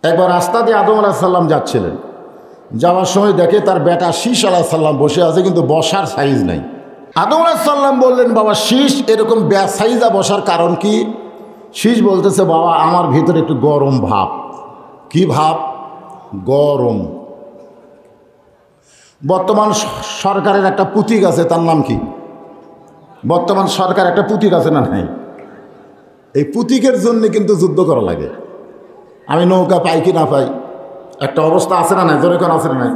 একবার রাস্তা দিয়ে আদম আলাইহিস সালাম যাচ্ছিলেন, যাওয়ার সময় দেখে তার বেটা শীষ আলাইহিস সালাম বসে আছে, কিন্তু বসার সাইজ নাই। আদম আলাইহিস সালাম বললেন, বাবা শীষ এরকম সাইজা বসার কারণ কি? শীষ বলতেছে, বাবা আমার ভিতরে একটু গরম ভাব। কি ভাব? গরম। বর্তমান সরকারের একটা পুতিক আছে, তার নাম কি? বর্তমান সরকার একটা পুতিক আছে না নাই? এই পুতিকের জন্য কিন্তু যুদ্ধ করা লাগে। আমি নৌকা পাই কি না পাই, একটা অবস্থা আছে না নাই? জোরেখন আছে না নাই?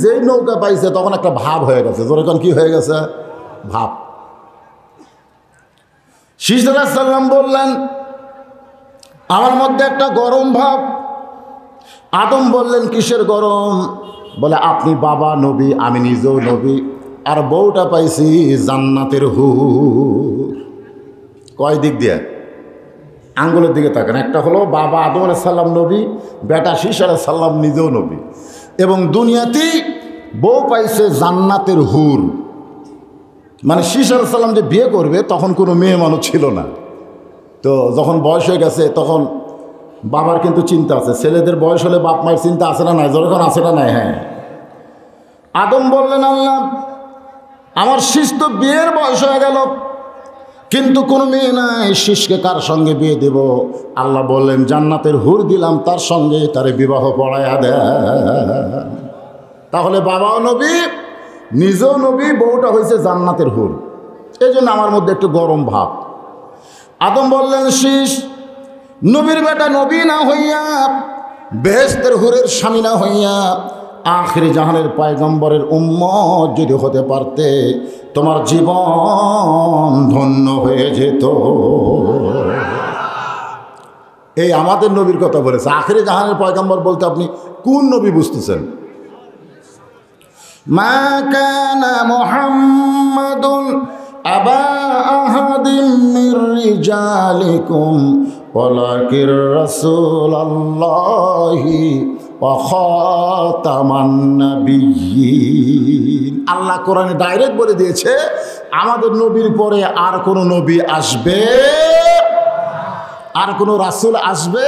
যেই নৌকা পাইছে তখন একটা ভাব হয়ে গেছে। জোরেখন কি হয়ে গেছে? ভাব। শীষ আলাইহিস সালাম বললেন, আমার মধ্যে একটা গরম ভাব। আদম বললেন, কিসের গরম? বলে, আপনি বাবা নবী, আমি নিজেও নবী, আর বউটা পাইছি জান্নাতের হুর। কয় দিক দিয়ে? আঙ্গুলের দিকে তাকান। একটা হলো বাবা আদম আলাইহিস সালাম নবী, বেটা শীষ আলাইহিস সালাম নিজেও নবী, এবং দুনিয়াতেই বউ পাইছে জান্নাতের হুর। মানে শীষ আলাইহিস সালাম যে বিয়ে করবে তখন কোনো মেয়ে মানুষ ছিল না। তো যখন বয়স হয়ে গেছে তখন বাবার কিন্তু চিন্তা আছে। ছেলেদের বয়স হলে বাপ মায়ের চিন্তা আছে না নাই? যখন আছে না নাই? হ্যাঁ। আদম বললেন, আল্লাহ আমার শীষ তো বিয়ের বয়স হয়ে গেল, কিন্তু কোনো মেয়ে নাই, শীষকে কার সঙ্গে বিয়ে দেব? আল্লাহ বললেন, জান্নাতের হুর দিলাম, তার সঙ্গে তারে বিবাহ পড়ায়া দেন। তাহলে বাবাও নবী, নিজেও নবী, বউটা হয়েছে জান্নাতের হুর। এই জন্য আমার মধ্যে একটু গরম ভাব। আদম বললেন, শীষ নবীর বেটা নবী না হইয়া, বেহেশতের হুরের স্বামী না হইয়া, আখিরি জাহানের পয়গম্বরের উম্মত যদি হতে পারতে, তোমার জীবন ধন্য হয়ে যেত। এই আমাদের নবীর কথা বলেছে। আখিরি জাহানের পয়গম্বর বলতে আপনি কোন নবী বুঝতেছেন? মা কানা মুহাম্মাদুন আবা আহাদিম মির রিজালিকুম ওয়ালাকির রাসূলুল্লাহি ওয়া খাতামান নাবিয়্যিন। আল্লাহ কোরআনে ডাইরেক্ট বলে দিয়েছে, আমাদের নবীর পরে আর কোনো নবী আসবে, আর কোনো রাসূল আসবে।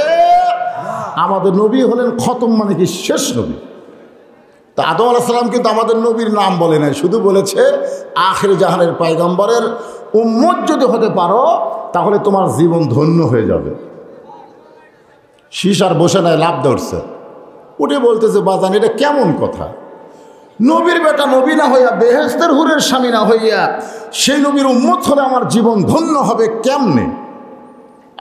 আমাদের নবী হলেন খতম, মানে কি শেষ নবী। তো আদম আলাইহিস সালাম কিন্তু আমাদের নবীর নাম বলে নাই, শুধু বলেছে আখির জাহানের পয়গম্বরের উম্মত যদি হতে পারো তাহলে তোমার জীবন ধন্য হয়ে যাবে। শীষ আর বসে নাই, লাভ ধরছে, উঠে বলতেছে, বাজান এটা কেমন কথা? নবীর বেটা নবী না হইয়া, বেহেশতের হুরের স্বামী না হইয়া, সেই নবীর উম্মত হলে আমার জীবন ধন্য হবে কেমনে?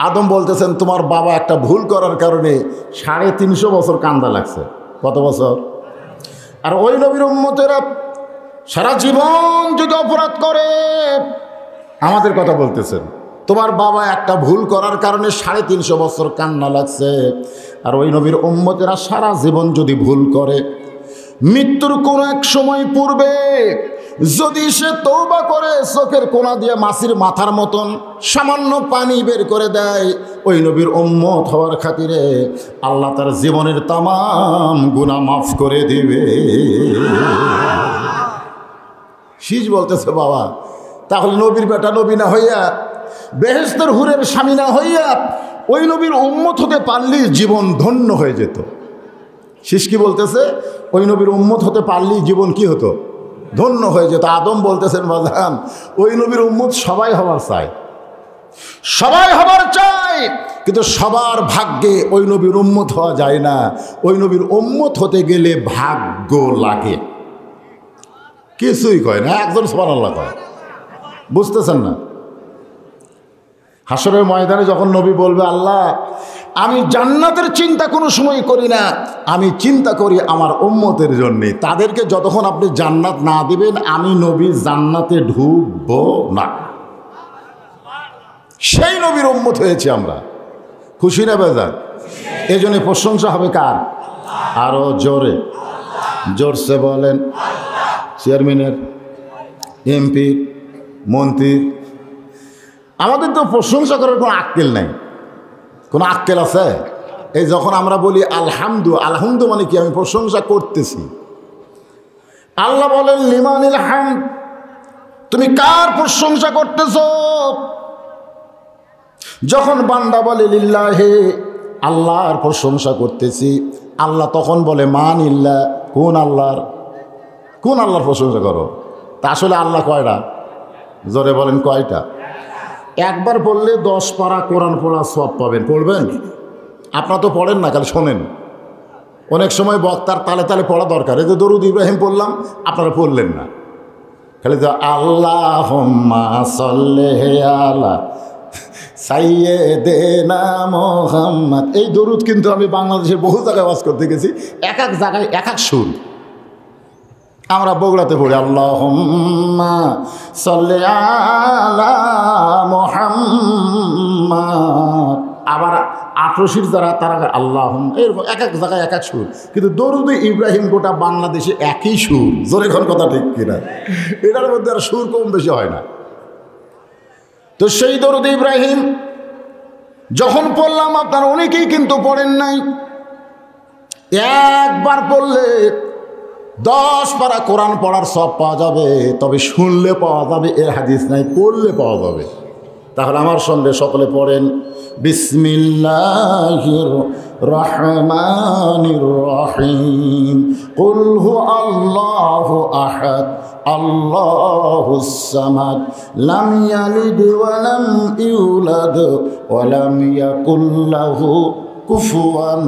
আদম বলতেছেন, তোমার বাবা একটা ভুল করার কারণে 350 বছর কান্দা লাগছে। কত বছর? আর ওই নবীর উম্মতেরা সারা জীবন যদি অপরাধ করে, আমাদের কথা বলতেছেন, তোমার বাবা একটা ভুল করার কারণে 350 বছর কান্না লাগছে। আর ওই নবীর উম্মতেরা সারা জীবন যদি ভুল করে, মৃত্যুর কোনো এক সময় পূর্বে যদি সে তওবা করে চোখের কোনা দিয়ে মাছির মাথার মতন সামান্য পানি বের করে দেয়, ওই নবীর উম্মত হওয়ার খাতিরে আল্লাহ তার জীবনের তামাম গুনাহ মাফ করে দিবে। শীষ বলতেছে, বাবা তাহলে নবীর বেটা নবী না হইয়া, বেহেশতের হুরের স্বামী না হইয়া, ওই নবীর উম্মত হতে পারলেই জীবন ধন্য হয়ে যেত। শীষ কি বলতেছে? ওই নবীর উম্মত হতে পারলেই জীবন কি হতো? ধন্য হয়ে যেত। আদম বলতেছেন, বাজান ওই নবীর উম্মত সবাই হবার চায়, সবাই হবার চায়, কিন্তু সবার ভাগ্যে ওই নবীর উম্মত হওয়া যায় না। ওই নবীর উম্মত হতে গেলে ভাগ্য লাগে। কিছুই কয় না, একজন সুবহানাল্লাহ কয়। বুঝতেছেন না? হাসরের ময়দানে যখন নবী বলবে, আল্লাহ আমি জান্নাতের চিন্তা কোনো সময় করি না, আমি চিন্তা করি আমার উম্মতের জন্যে, তাদেরকে যতক্ষণ আপনি জান্নাত না দিবেন আমি নবী জান্নাতে ঢুকব না। সেই নবীর উম্মত হয়েছে আমরা। খুশি না বেজার? এই জন্য প্রশংসা হবে কার? আরো জোরে, জোরসে বলেন। চেয়ারম্যানের, এমপি, মন্ত্রী, আমাদের তো প্রশংসা করার কোনো আক্কেল নাই। কোনো আক্কেল আছে? এই যখন আমরা বলি আলহামদু, আলহামদু মানে কি? আমি প্রশংসা করতেছি। আল্লাহ বলেন, লিমানিল হামদ, তুমি কার প্রশংসা করতেছ? যখন বান্দা বলে লিল্লাহি, আল্লাহর প্রশংসা করতেছি। আল্লাহ তখন বলে মান ইল্লা, কোন আল্লাহর প্রশংসা করো? তা আসলে আল্লাহ কয়টা? জোরে বলেন কয়টা? একবার পড়লে 10 পারা কোরআন পড়া সব পাবেন। পড়বেন? আপনারা তো পড়েন না, খালি শোনেন। অনেক সময় বক্তার তালে তালে পড়া দরকার। এই যে দরুদ ইব্রাহিম পড়লাম, আপনারা পড়লেন না, খালি তো আল্লাহুম্মা সাল্লি আলা সাইয়্যিদিনা মুহাম্মদ। এই দরুদ কিন্তু আমি বাংলাদেশের বহু জায়গায় ওয়াজ করতে গেছি, এক এক জায়গায় এক এক সুর। আমরা বগুড়াতে পড়ি আল্লাহুম্মা সাল্লি আলা মুহাম্মদ, আবার ৮৮ যারা তারা আল্লাহুম্মা, এরকম এক এক জায়গায় এক এক সুর। কিন্তু দরুদ ইব্রাহিম গোটা বাংলাদেশে একই সুর। জোরে কোন কথা ঠিক কিনা? এটার মধ্যে আর সুর কম বেশি হয় না। তো সেই দরুদ ইব্রাহিম যখন পড়লাম, আপনারা অনেকেই কিন্তু পড়েন নাই। একবার পড়লে 10 পারা কোরআন পড়ার সব পাওয়া যাবে, তবে শুনলে পাওয়া যাবে এর হাদিস নাই, পড়লে পাওয়া যাবে। তাহলে আমার সঙ্গে সকলে পড়েন বিসমিল্লাহির রহমানির রহিম। কুল হু আল্লাহু আহাদ আল্লাহুস সামাদ লাম ইয়ালিদ ওয়া লাম ইউলাদ ওয়া লাম ইয়াকুল লাহু কুফুয়ান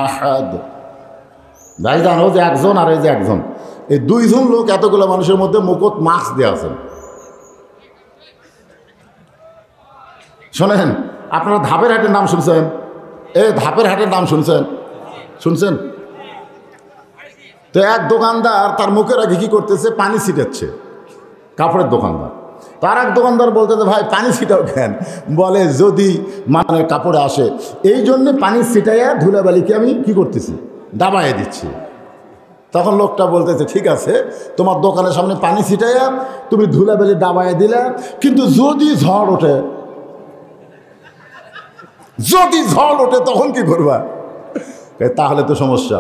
আহাদ। ভাইজান, ও যে একজন আর এই যে একজন, এই দুইজন লোক এতগুলো মানুষের মধ্যে মুকুট মাস্ক দিয়ে আছেন। শোনেন, আপনারা ধাপের হাটের নাম শুনছেন? ধাপের হাটের নাম শুনছেন? তো এক দোকানদার তার মুখের আগে কি করতেছে, পানি ছিটাচ্ছে। কাপড়ের দোকানদার। তার এক দোকানদার বলতেছে, ভাই পানি ছিটাও কেন? বলে যদি মানে কাপড়ে আসে, এই জন্যে পানি ছিটাইয়া ধুলাবালিকে আমি কি করতেছি, দাবাইয়ে দিচ্ছি। তখন লোকটা বলতেছে, ঠিক আছে, তোমার দোকানের সামনে পানি ছিটাইয়া তুমি ধুলাবালি দাবাইয়ে দিলে, কিন্তু যদি ঝড় ওঠে তখন কি করবা? তাহলে তো সমস্যা।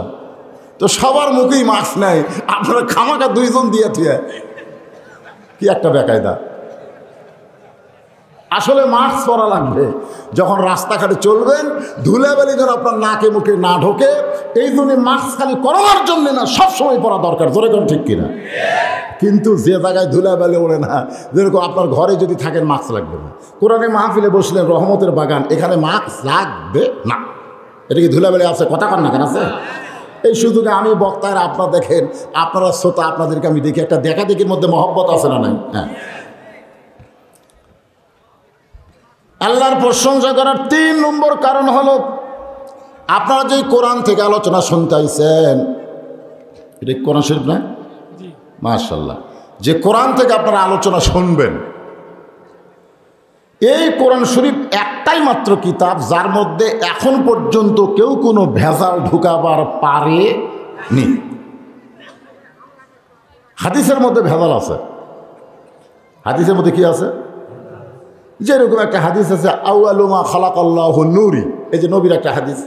তো সবার মুখেই মাস্ক নাই, আপনারা খামাকা দুইজন দিয়ে থুয়ে কি একটা বেকায়দা। আসলে মাস্ক পরা লাগবে যখন রাস্তাঘাটে চলবেন, ধুলাবালি যেন আপনার নাকে মুখে না ঢোকে। এই জন্য মাস্ক খালি করোনার জন্য না, সবসময় পরা দরকার। জোরে কোন ঠিক কিনা? কিন্তু যে জায়গায় ধুলাবালি ওড়ে না, যেরকম আপনার ঘরে যদি থাকেন মাস্ক লাগবে না। কোরআনে মাহফিলে বসলেন, রহমতের বাগান, এখানে মাস্ক লাগবে না। এটা কি ধুলাবালি আছে? কথা কন না কেন আছে? এই সুযোগে আমি বক্তারা আপনারা দেখেন, আপনারা শ্রোতা, আপনাদেরকে আমি দেখি, একটা দেখাদেখির মধ্যে মহব্বত আছে না নাই? হ্যাঁ। আল্লাহর প্রশংসা করার 3 নম্বর কারণ হলো, আপনারা যে কোরআন থেকে আলোচনা শুনতে আইছেন, এটা কোরআন শরীফ না? মাশাআল্লাহ। যে কোরআন থেকে আপনারা আলোচনা শুনবেন, এই কোরআন শরীফ একটাই মাত্র কিতাব যার মধ্যে এখন পর্যন্ত কেউ কোনো ভেজাল ঢুকাবার পারেনি। হাদিসের মধ্যে ভেজাল আছে। হাদিসের মধ্যে কি আছে? যেরকম একটা হাদিস আছে, আউয়ালু মা খালাকাল্লাহু নূরি, এই যে নবীর একটা হাদিস,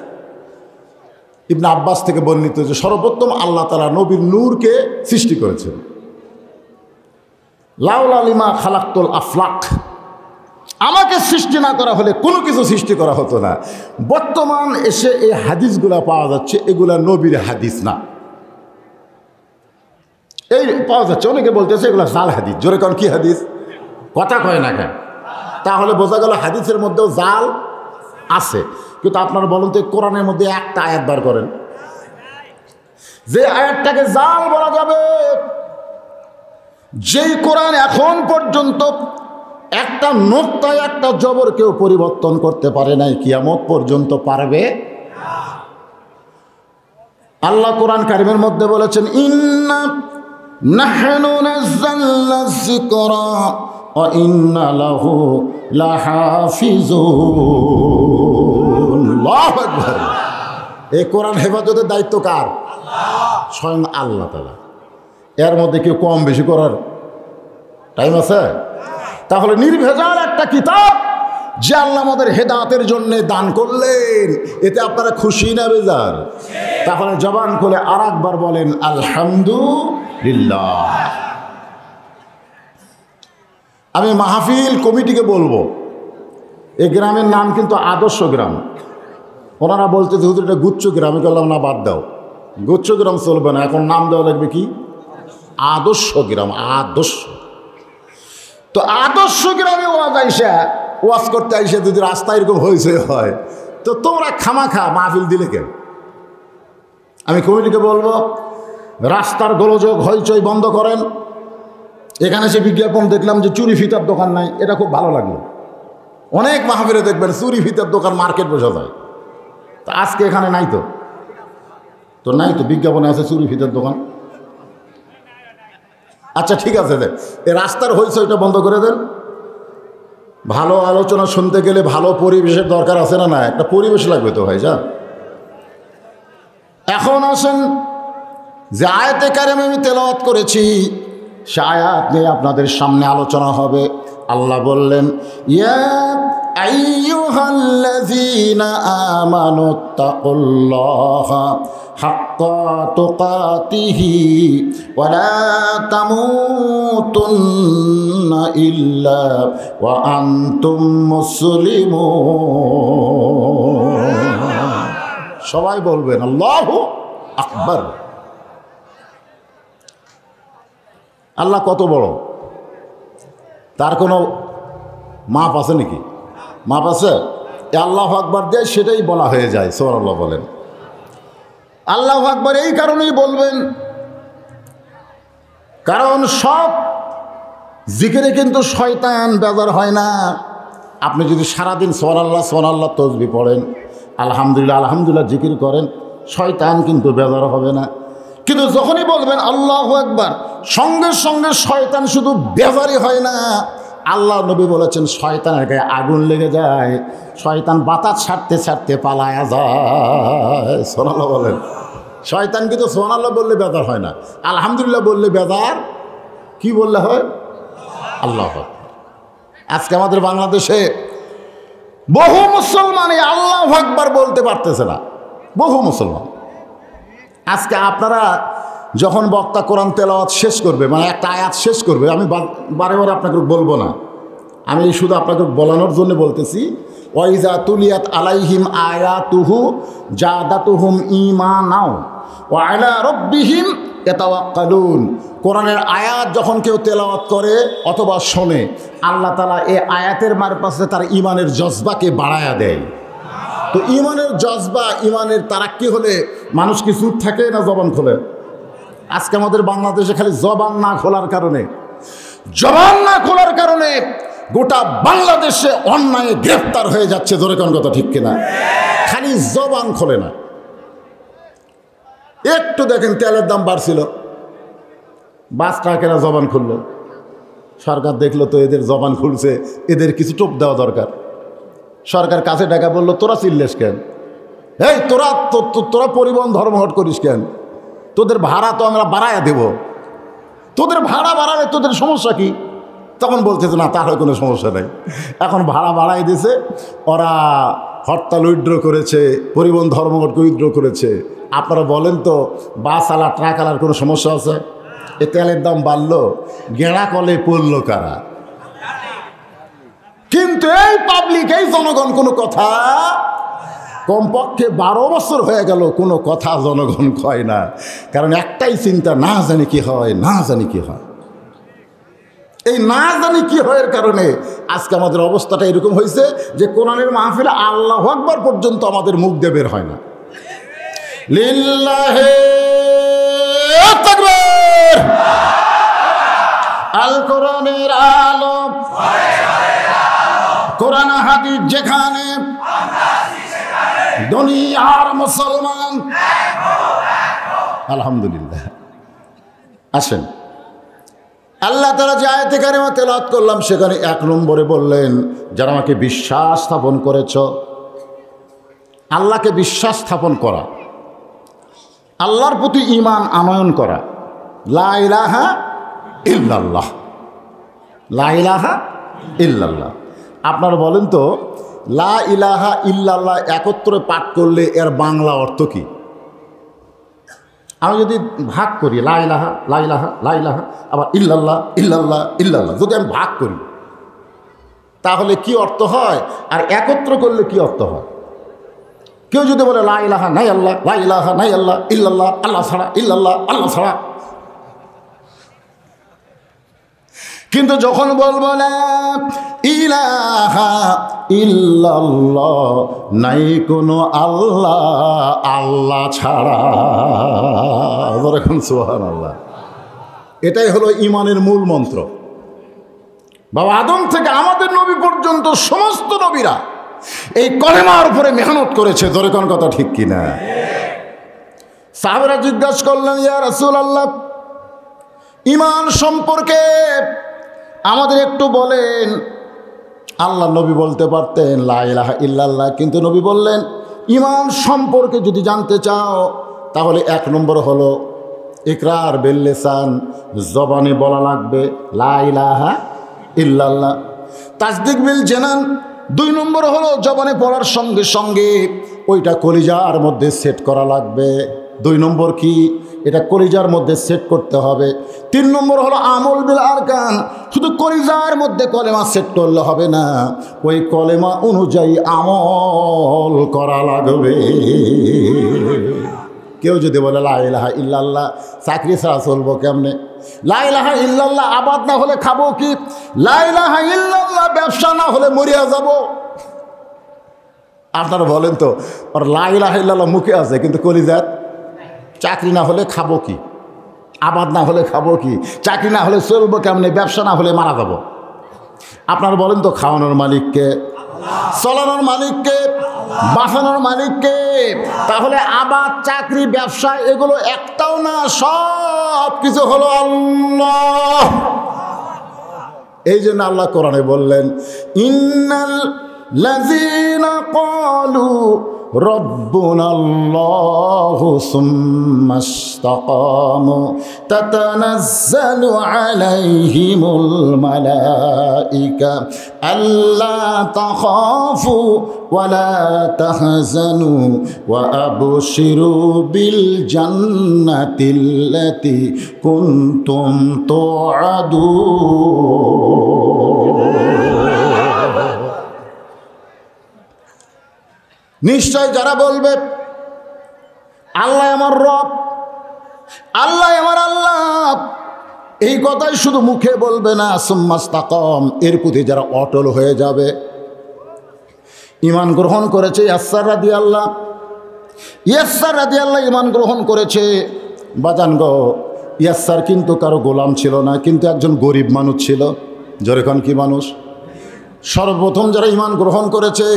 ইবনে আব্বাস থেকে বর্ণিত, যে সর্বপ্রথম আল্লাহ তাআলা নবীর নূরকে সৃষ্টি করেছেন। লাউলা লিমা খালাকতুল আফলাক, আমাকে সৃষ্টি না করা হলে কোনো কিছু সৃষ্টি করা হতো না। বর্তমান এসে এই হাদিসগুলা পাওয়া যাচ্ছে, এগুলা নবীর হাদিস না। এই পাওয়া যাচ্ছে, অনেকে বলতেছে এগুলা জাল হাদিস। জোরে কোন কি হাদিস? কথা কয় না কেন? তাহলে বোঝা গেল হাদিসের মধ্যেও জাল আছে। কিন্তু আপনারা বলুন তো, কোরআনের মধ্যে একটা আয়াত বার করেন যে আয়াতটাকে জাল বলা যাবে। যেই কোরআন এখন পর্যন্ত একটা নোক্তায় একটা জবর কেউ পরিবর্তন করতে পারে নাই, কিয়ামত পর্যন্ত পারবে। আল্লাহ কোরআন কারিমের মধ্যে বলেছেন, ইন্না নাহনু নাযালনা যিকরা ওয়া ইন্না লাহু লাহাফিজুন। আল্লাহু আকবার। এই কোরআন হেফাজতের দায়িত্ব কার? স্বয়ং আল্লাহ তাআলা। এর মধ্যে কেউ কম বেশি করার টাইম আছে? তাহলে নির্ভেজাল একটা কিতাব যে আল্লাহ আমাদের হেদায়েতের জন্য দান করলেন, এতে আপনারা খুশি না বেজার? তাহলে জবান খুলে আর একবার বলেন আলহামদুলিল্লাহ। আমি মাহফিল কমিটিকে বলবো, এই গ্রামের নাম কিন্তু আদর্শ গ্রাম। ওনারা বলছে যে হুজুর এটা গুচ্ছগ্রাম। আমি বললাম না, বাদ দাও, গুচ্ছগ্রাম চলবে না, এখন নাম দেওয়া লাগবে কি আদর্শ গ্রাম। আদর্শ তো আদর্শ গ্রামে ওয়াজ করতে আইসা যদি রাস্তা এরকম হয়েছে হয়, তো তোমরা খামাখা মাহফিল দিলে কেন? আমি কমিটিকে বলবো রাস্তার গোলযোগ হইচই বন্ধ করেন। এখানে সে বিজ্ঞাপন দেখলাম যে চুরি ফিতার দোকান নাই, এটা খুব ভালো লাগলো। অনেক মাহফিলে দেখবেন চুরি ফিতার দোকান, মার্কেট বোঝা যায়। তো আজকে এখানে নাই, তো নাই তো, বিজ্ঞাপনে আছে চুরি ফিতার দোকান। আচ্ছা ঠিক আছে, দেন এই রাস্তার হইচইটা বন্ধ করে দেন। ভালো আলোচনা শুনতে গেলে ভালো পরিবেশের দরকার আছে না? না, একটা পরিবেশ লাগবে তো ভাই। যা এখন আসেন যে আয়াতে কারিমে আমি তেলাওয়াত করেছি, সে আয়াত নিয়ে আপনাদের সামনে আলোচনা হবে। আল্লাহ বললেন, ইয়া আইয়ুহাল্লাযীনা আমানুত্তাকুল্লাহা হাক্কা তুকাতিহি ওয়া লা তামুতুন্না ইল্লা ওয়া আনতুম মুসলিমুন। সবাই বলবেন আল্লাহু আকবার। আল্লাহ কত বড়, তার কোনো মাপ আছে নাকি? মাপ আছে? আল্লাহু আকবার দিয়ে সেটাই বলা হয়ে যায়। সুবহানাল্লাহ বলেন। আল্লাহু আকবার এই কারণেই বলবেন, কারণ সব জিকিরে কিন্তু শয়তান বেজার হয় না। আপনি যদি সারাদিন সুবহানাল্লাহ সুবহানাল্লাহ তাসবিহ পড়েন, আলহামদুলিল্লাহ আলহামদুলিল্লাহ জিকির করেন, শয়তান কিন্তু বেজার হবে না। কিন্তু যখনই বলবেন আল্লাহু আকবার, সঙ্গে সঙ্গে শয়তান শুধু বেজারই হয় না, আল্লাহ নবী বলেছেন শয়তানের গায়ে আগুন লেগে যায়, শয়তান বাতাস ছাড়তে ছাড়তে পালায়া যায়। সুবহানাল্লাহ বলেন। শয়তান কিন্তু সুবহানাল্লাহ বললে বেজার হয় না, আলহামদুলিল্লাহ বললে বেজার। কি বললে হয়? আল্লাহু আকবার। আজকে আমাদের বাংলাদেশে বহু মুসলমান আল্লাহু আকবার বলতে পারতেছে না, বহু মুসলমান। আজকে আপনারা যখন বক্তা কোরআন তেলাওয়াত শেষ করবে, মানে একটা আয়াত শেষ করবে, আমি বারে বারে আপনাকে বলবো না, আমি শুধু আপনাকে বলানোর জন্য বলতেছি, ওয়াইজা তুলিয়াত আলাইহিম আয়াতুহু জাদাতুহুম ঈমানাও ওয়া আলা রাব্বিহিম ইয়াতাওয়াক্কালুন। কোরআনের আয়াত যখন কেউ তেলাওয়াত করে অথবা শোনে, আল্লাহ তাআলা এই আয়াতের মারফতে তার ঈমানের জজবাকে বাড়ায়া দেয়। তো ঈমানের জজবা, ঈমানের তারাক্কি হলে মানুষ কি চুপ থাকে না জবান খোলে? আজকে আমাদের বাংলাদেশে খালি জবান না খোলার কারণে গোটা বাংলাদেশে অন্যায় গ্রেফতার হয়ে যাচ্ছে। জোরে কোন কথা ঠিক কিনা? খালি জবান খোলে না। একটু দেখেন তেলের দাম বাড়ছিল, বাস ট্রাকেরা জবান খুললো, সরকার দেখলো তো এদের জবান খুলছে, এদের কিছু টোপ দেওয়া দরকার। সরকার কাছে টাকা বললো, তোরা চিল্লেস কেন? এই তোরা পরিবহন ধর্মঘট করিস কেন? তোদের ভাড়া তো আমরা বাড়াইয়া দেব, তোদের ভাড়া বাড়ালে তোদের সমস্যা কি? তখন বলতেছে না, তার কোনো সমস্যা নেই। এখন ভাড়া বাড়াই দিয়েছে, ওরা হরতাল উইথড্র করেছে, পরিবহন ধর্মঘটকে উইথড্র করেছে। আপনারা বলেন তো, বাস আলা ট্রাক আলার কোনো সমস্যা আছে? এ তেলের দাম বাড়লো, গেঁড়া কলে পড়লো কারা? কিন্তু এই পাবলিক, এই জনগণ কোনো কথা, কমপক্ষে 12 বছর হয়ে গেল কোনো কথা জনগণ কয় না। কারণ একটাই চিন্তা, না জানি কি হয়, না জানি কি হয়। এই না জানি কি হয় কারণে আজকে আমাদের অবস্থাটা এরকম হয়েছে যে কোরআনের মাহফিলে আল্লাহু আকবার পর্যন্ত আমাদের মুখ দিয়ে বের হয় না। লিল্লাহি তাকবীর। আল কোরআনের আলো, কোরআন হাদিস যেখানে, দুনিয়ার মুসলমান। আলহামদুলিল্লাহ। আসেন, আল্লাহ তাআলা যে আয়াতে কারিমা তেলাওয়াত করলাম, সেখানে 1 নম্বরে বললেন, যারা আমাকে বিশ্বাস স্থাপন করেছ। আল্লাহকে বিশ্বাস স্থাপন করা, আল্লাহর প্রতি ঈমান আনয়ন করা। লা ইলাহা ইল্লাল্লাহ, লা ইলাহা ইল্লাল্লাহ। আপনারা বলেন তো, লা ইলাহা ইল্লাল্লাহ একত্রে পাঠ করলে এর বাংলা অর্থ কি? আমি যদি ভাগ করি, লা ইলাহা লা ইলাহা লা ইলাহা, আবার ইল্লাল্লাহ ইল্লাল্লাহ ইল্লাল্লাহ, যদি আমি ভাগ করি তাহলে কি অর্থ হয়? আর একত্র করলে কি অর্থ হয়? কেউ যদি বলে লা ইলাহা নাই আল্লাহ, লা ইলাহা নাই আল্লাহ, ইল্লাল্লাহ, আল্লাহ ছাড়া, ইল্লাল্লাহ, আল্লাহ ছাড়া। কিন্তু যখন বলবো না ইলাহা ইল্লাল্লাহ, নাই কোনো আল্লাহ আল্লাহ ছাড়া, সুবহানাল্লাহ, এটাই হলো ঈমানের মূল মন্ত্র। বাবা আদম থেকে আমাদের নবী পর্যন্ত সমস্ত নবীরা এই কলেমার উপরে মেহনত করেছে। ধরে কোন কথা ঠিক কিনা? সাহাবারা জিজ্ঞাসা করলেন, ইয়া রাসূলুল্লাহ, ঈমান সম্পর্কে আমাদের একটু বলেন। আল্লাহ নবী বলতে পারতেন লা ইলাহা ইল্লাল্লাহ, কিন্তু নবী বললেন ঈমান সম্পর্কে যদি জানতে চাও তাহলে 1 নম্বর হলো ইকরার বিল লিসান, জবানে বলা লাগবে লা ইলাহা ইল্লাল্লাহ। তাসদিক বিল জানান, 2 নম্বর হলো জবানে পড়ার সঙ্গে সঙ্গে ওইটা কলিজার মধ্যে সেট করা লাগবে। 2 নম্বর কি? এটা কলিজার মধ্যে সেট করতে হবে। 3 নম্বর হলো আমল বিল আরকান, শুধু কলিজার মধ্যে কলেমা সেট করলে হবে না, ওই কলেমা অনুযায়ী আমল করা লাগবে। কেউ যদি বলে লা ইলাহা ইল্লাল্লাহ, চাকরি ছাড়া চলবো কেমনে? লা ইলাহা ইল্লাল্লাহ আবাদ না হলে খাবো কি? লা ইলাহা ইল্লাল্লাহ ব্যবসা না হলে মরিয়া যাব। আপনারা বলেন তো, আর লা ইলাহা ইল্লাল্লাহ মুখে আছে কিন্তু কলিজাত, চাকরি না হলে খাবো কি? আবাদ না হলে খাবো কি? চাকরি না হলে চলবো কেমনে? ব্যবসা না হলে মারা যাব। আপনারা বলেন তো, খাওয়ানোর মালিককে, চলানোর মালিককে, বাঁচানোর মালিককে। তাহলে আবাদ, চাকরি, ব্যবসা এগুলো একটাও না, সব কিছু হলো আল্লাহ। এই জন্য আল্লাহ কোরআনে বললেন, ইন্নাল লাযীনা ক্বালু রব্বুনাল্লাহু সুম্মা ইসতাকামু তাতানাজ্জালু আলাইহিমুল মালাইকা আল্লা তাখাফু ওয়া লা তাহজানু ওয়া আবশিরু বিল জান্নাতিল্লাতী কুনতুম তুআদুন। নিশ্চয় যারা বলবে আল্লাহ আমার রব, আল্লাহ আমার আল্লাহ, এই কথাই শুধু মুখে বলবে না, সুম্মাস্তাকাম, এর প্রতি যারা অটল হয়ে যাবে, ঈমান গ্রহণ করেছে। ইয়াসসার রাদিয়াল্লাহু ঈমান গ্রহণ করেছে। বাজান গো, ইয়াসসার কিন্তু কারো গোলাম ছিল না, কিন্তু একজন গরিব মানুষ ছিল। যেরকম কি মানুষ? সর্বপ্রথম যারা ঈমান গ্রহণ করেছে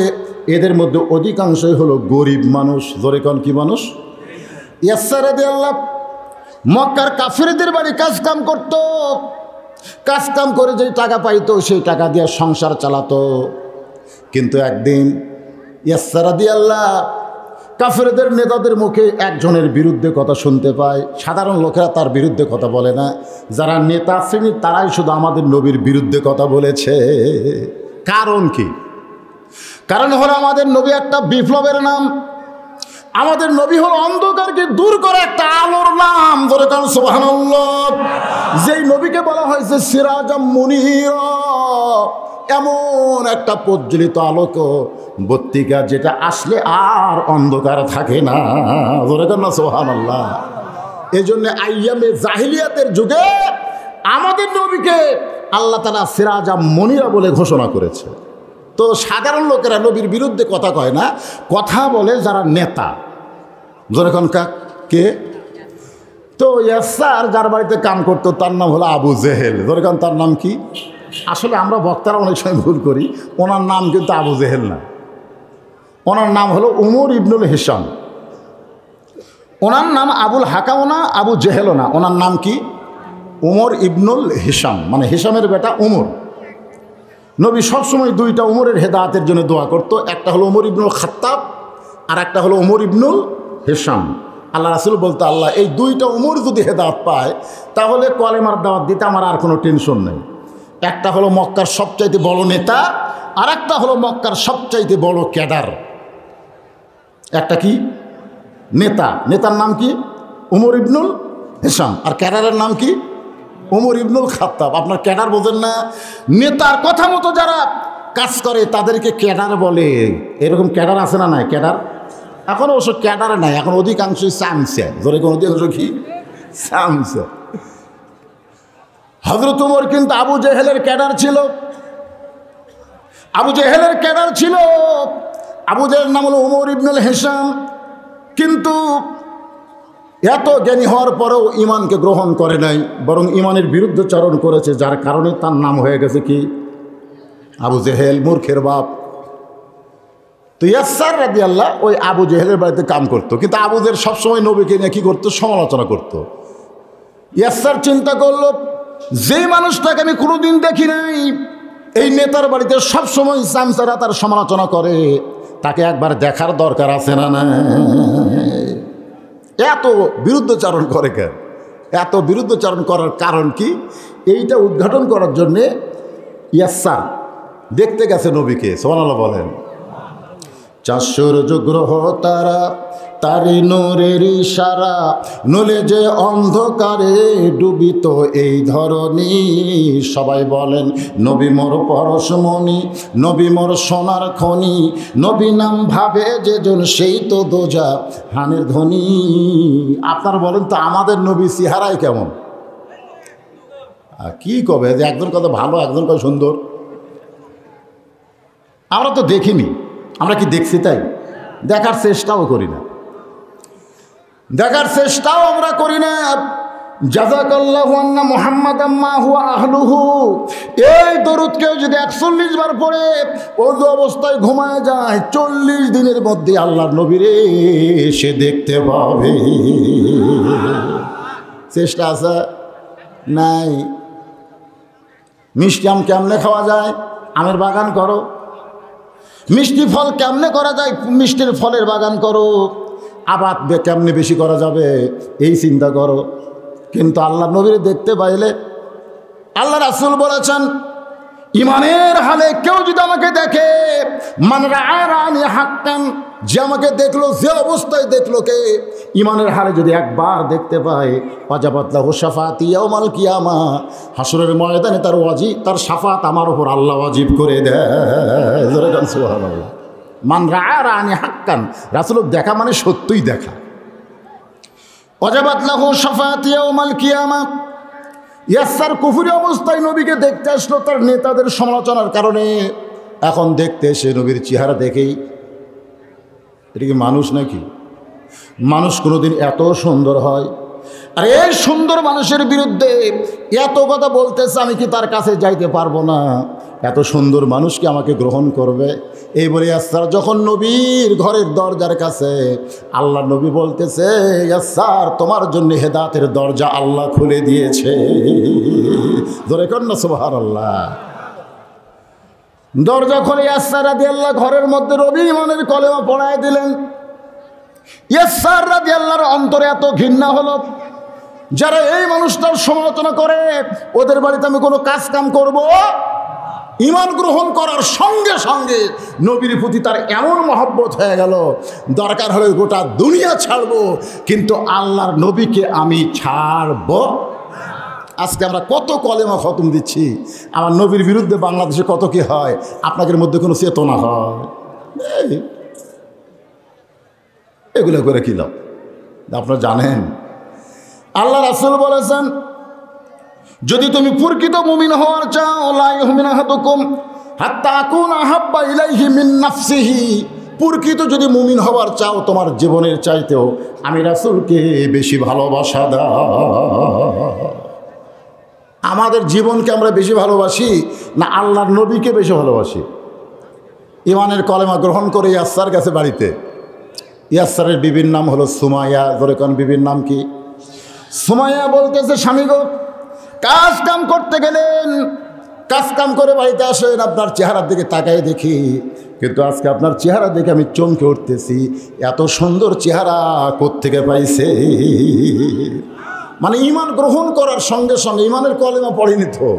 এদের মধ্যে অধিকাংশই হলো গরিব মানুষ। যেরকম কি মানুষ? ইয়াসসার রাদিয়াল্লাহু মক্কার কাফিরদের বাড়ি কাজকাম করত, কাজকাম করে যেই টাকা পাইতো সেই টাকা দিয়ে সংসার চালাতো। কিন্তু একদিন ইয়াসসার রাদিয়াল্লাহু কাফিরদের নেতাদের মুখে একজনের বিরুদ্ধে কথা শুনতে পায়। সাধারণ লোকেরা তার বিরুদ্ধে কথা বলে না, যারা নেতা শ্রেণী তারাই শুধু আমাদের নবীর বিরুদ্ধে কথা বলেছে। কারণ কি? কারণ হলো আমাদের নবী একটা বিপ্লবের নাম, আমাদের নবী হলো অন্ধকারকে দূর করে একটা আলোর নাম। ধরে কারণ সুবহানাল্লাহ, যেই নবীকে বলা হয়েছে সিরাজাম মুনীরা, এমন একটা প্রজ্বলিত আলোক বত্তিকা যেটা আসলে আর অন্ধকার থাকে না। ধরে কারণ সুবহানাল্লাহ। এই জন্য আইয়ামে জাহিলিয়াতের যুগে আমাদের নবীকে আল্লাহ তাআলা সিরাজাম মুনীরা বলে ঘোষণা করেছে। তো সাধারণ লোকেরা নবীর বিরুদ্ধে কথা কয় না, কথা বলে যারা নেতা। যেরকম কে? তো ইয়াসসার যার বাড়িতে কাম করতো তার নাম হলো আবু জেহেল। যেরকম তার নাম কি? আসলে আমরা বক্তারা অনেক সময় ভুল করি, ওনার নাম কিন্তু আবু জেহেল না, ওনার নাম হলো উমর ইবনুল হিসাম। ওনার নাম আবুল হাকামও না, আবু জেহেলও না, ওনার নাম কি? উমর ইবনুল হিসাম, মানে হিসামের বেটা উমর। নবী সবসময় 2টা উমরের হেদায়েতের জন্য দোয়া করত, একটা হলো উমর ইবনুল খাত্তাব আর একটা হলো উমর ইবনুল হিসাম। আল্লাহ রাসূল বলতো, আল্লাহ এই 2টা উমর যদি হেদায়েত পায় তাহলে কলেমার দাওয়াত দিতে আমার আর কোনো টেনশন নেই। একটা হলো মক্কার সবচাইতে বড় নেতা, আর একটা হলো মক্কার সবচাইতে বড় ক্যাডার। একটা কি? নেতা, নেতার নাম কি? উমর ইবনুল হিসাম। আর ক্যাডারের নাম কি? উমর ইবনুল খাত্তাব। আপনার ক্যাডার বোঝেন না? নেতার কথা মতো যারা কাজ করে তাদেরকে ক্যাডার বলে। এরকম ক্যাডার আছে না? নাই ক্যাডার? এখন অবশ্য ক্যাডারে নাই, এখন অধিকাংশই সামসে, ধরে কোন অধিকাংশ কি সামসে। হযরত ওমর কিন্তু আবু জেহেলের ক্যাডার ছিল, আবু জেহেলের ক্যাডার ছিল। আবু জেহেলের নাম হলো ওমর ইবনুল হিশাম। কিন্তু এত জ্ঞানী হওয়ার পরেও ইমানকে গ্রহণ করে নাই, বরং ইমানের বিরুদ্ধচারণ করেছে, যার কারণে তার নাম হয়ে গেছে কি আবু জেহেল, মূর্খের বাপ। তো ইয়াসসার রাদিয়াল্লাহ ওই আবু জেহেলের বাড়িতে কাম করতো, কিন্তু আবু জেহেল সবসময় নবীকে নিয়ে কী করতো, সমালোচনা করতো। ইয়াসসার চিন্তা করলো, যে মানুষটাকে আমি কোনোদিন দেখি নাই, এই নেতার বাড়িতে সবসময় সামসারা তার সমালোচনা করে, তাকে একবার দেখার দরকার আছে না? না, এত বিরুদ্ধচারণ করে কেন? এত বিরুদ্ধচারণ করার কারণ কি? এইটা উদ্ঘাটন করার জন্যে ইয়াসসার দেখতে গেছে নবীকে। সুবহানাল্লাহ বলেন। 400 গ্রহ তারা, তারি নূরের ইশারা, নলে যে অন্ধকারে ডুবিত এই ধরনী। সবাই বলেন নবী মোর পরশমণি, নবী মোর সোনার খনি, নবী নাম ভাবে যেজন সেই তো দোজা হানের ধ্বনি। আপনার বলেন তো আমাদের নবী চেহারায় কেমন? কি কবে যে একজন কত ভালো, একজন কত সুন্দর? আমরা তো দেখিনি, আমরা কি দেখছি? তাই দেখার চেষ্টাও করি না, দেখার চেষ্টাও আমরা করি না। জাযাকাল্লাহু আন্না মুহাম্মাদাম মা হুয়া আহলুহু, এই দরুদ কেউ যদি 41 বার পড়ে ওযু অবস্থায় ঘুমায় যায়, 40 দিনের মধ্যে আল্লাহর নবীরে সে দেখতে পাবে। চেষ্টা আছে? নাই। মিষ্টি আম কেমনে খাওয়া যায়? আমের বাগান করো। মিষ্টি ফল কেমনে করা যায়? মিষ্টির ফলের বাগান করো। আবাদ কেমনে বেশি করা যাবে এই চিন্তা করো। কিন্তু আল্লাহ নবীর দেখতে পাইলে, আল্লাহ রাসূল বলেছেন, ইমানের হালে কেউ যদি আমাকে দেখে, মান রাআনি হাক্কান, যে আমাকে দেখলো, যে অবস্থায় দেখলো কে, ইমানের হালে যদি একবার দেখতে পায়, ওয়াজাবাত লাহু শাফাআতি ইয়াউমাল কিয়ামা, হাসরের ময়দানে তার শাফাত আমার উপর আল্লাহ ওয়াজিব করে দেয়। জোরে বলেন সুবহানাল্লাহ। মান রাআনি হাক্কান, রাসূল দেখা মানে সত্যই দেখা। ওয়াজাবাত লাহু শাফাআতি ইয়াউমাল কিয়ামা। ইয়াসসার কুফরি অবস্থায় নবীকে দেখতে আসলো তার নেতাদের সমালোচনার কারণে। এখন দেখতে এসে নবীর চেহারা দেখেই, এটা কি মানুষ নাকি? মানুষ কোনোদিন এত সুন্দর হয়? আর এই সুন্দর মানুষের বিরুদ্ধে এত কথা বলতেছে, আমি কি তার কাছে যাইতে পারবো না? এত সুন্দর মানুষ কি আমাকে গ্রহণ করবে? এই বলে ইয়াসসার যখন নবীর ঘরের দরজার কাছে, আল্লাহ নবী বলতেছে, ইয়াসসার তোমার জন্য হেদায়েতের দরজা আল্লাহ খুলে দিয়েছে। জোরে কর না সুবহানাল্লাহ। দরজা খুলে ইয়াসসার রাদিয়াল্লাহু ঘরের মধ্যে নবী ইমানের কলেমা পড়ায় দিলেন। ইয়াসসার রাদিয়াল্লাহর অন্তরে এত ঘৃণা হলো, যারা এই মানুষটার সমালোচনা করে, ওদের বাড়িতে আমি কোনো কাজ কাম করব? ইমান গ্রহণ করার সঙ্গে সঙ্গে নবীর প্রতি তার এমন মহব্বত হয়ে গেল, দরকার হলে গোটা দুনিয়া ছাড়বো, কিন্তু আল্লাহর নবীকে আমি ছাড়ব। আজকে আমরা কত কলেমা খতম দিচ্ছি, আমার নবীর বিরুদ্ধে বাংলাদেশে কত কি হয়, আপনাদের মধ্যে কোনো চেতনা হয়? এগুলো করে কি লাভ? আপনারা জানেন আল্লাহ রাসূল বলেছেন, যদি তুমি প্রকৃত মুমিন হওয়ার চাও, লা ইউমিনু আহাদুকুম হাত্তা আকুনা আহাব্বা ইলাইহি মিন নাফসিহি, প্রকৃত যদি মুমিন হওয়ার চাও, তোমার জীবনের চাইতেও আমি রাসূলকে বেশি ভালোবাসা দাও। আমাদের জীবনকে আমরা বেশি ভালোবাসি না আল্লাহর নবীকে বেশি ভালোবাসি? ইমানের কলেমা গ্রহণ করে ইয়াসসার কাছে বাড়িতে, ইয়াসসারের বিবির নাম হলো সুমাইয়া। ধরে কোন বিবির নাম কি? সুমাইয়া বলতেছে, স্বামী গো, কাজ কাম করতে গেলেন, কাজ কাম করে বাড়িতে আসেন, আপনার চেহারার দিকে তাকাই দেখি, কিন্তু আজকে আপনার চেহারা দেখে আমি চমকে উঠতেছি, এত সুন্দর চেহারা কোত্থেকে পাইছে? মানে ইমান গ্রহণ করার সঙ্গে সঙ্গে, ইমানের কলেমা পড়েনি তো,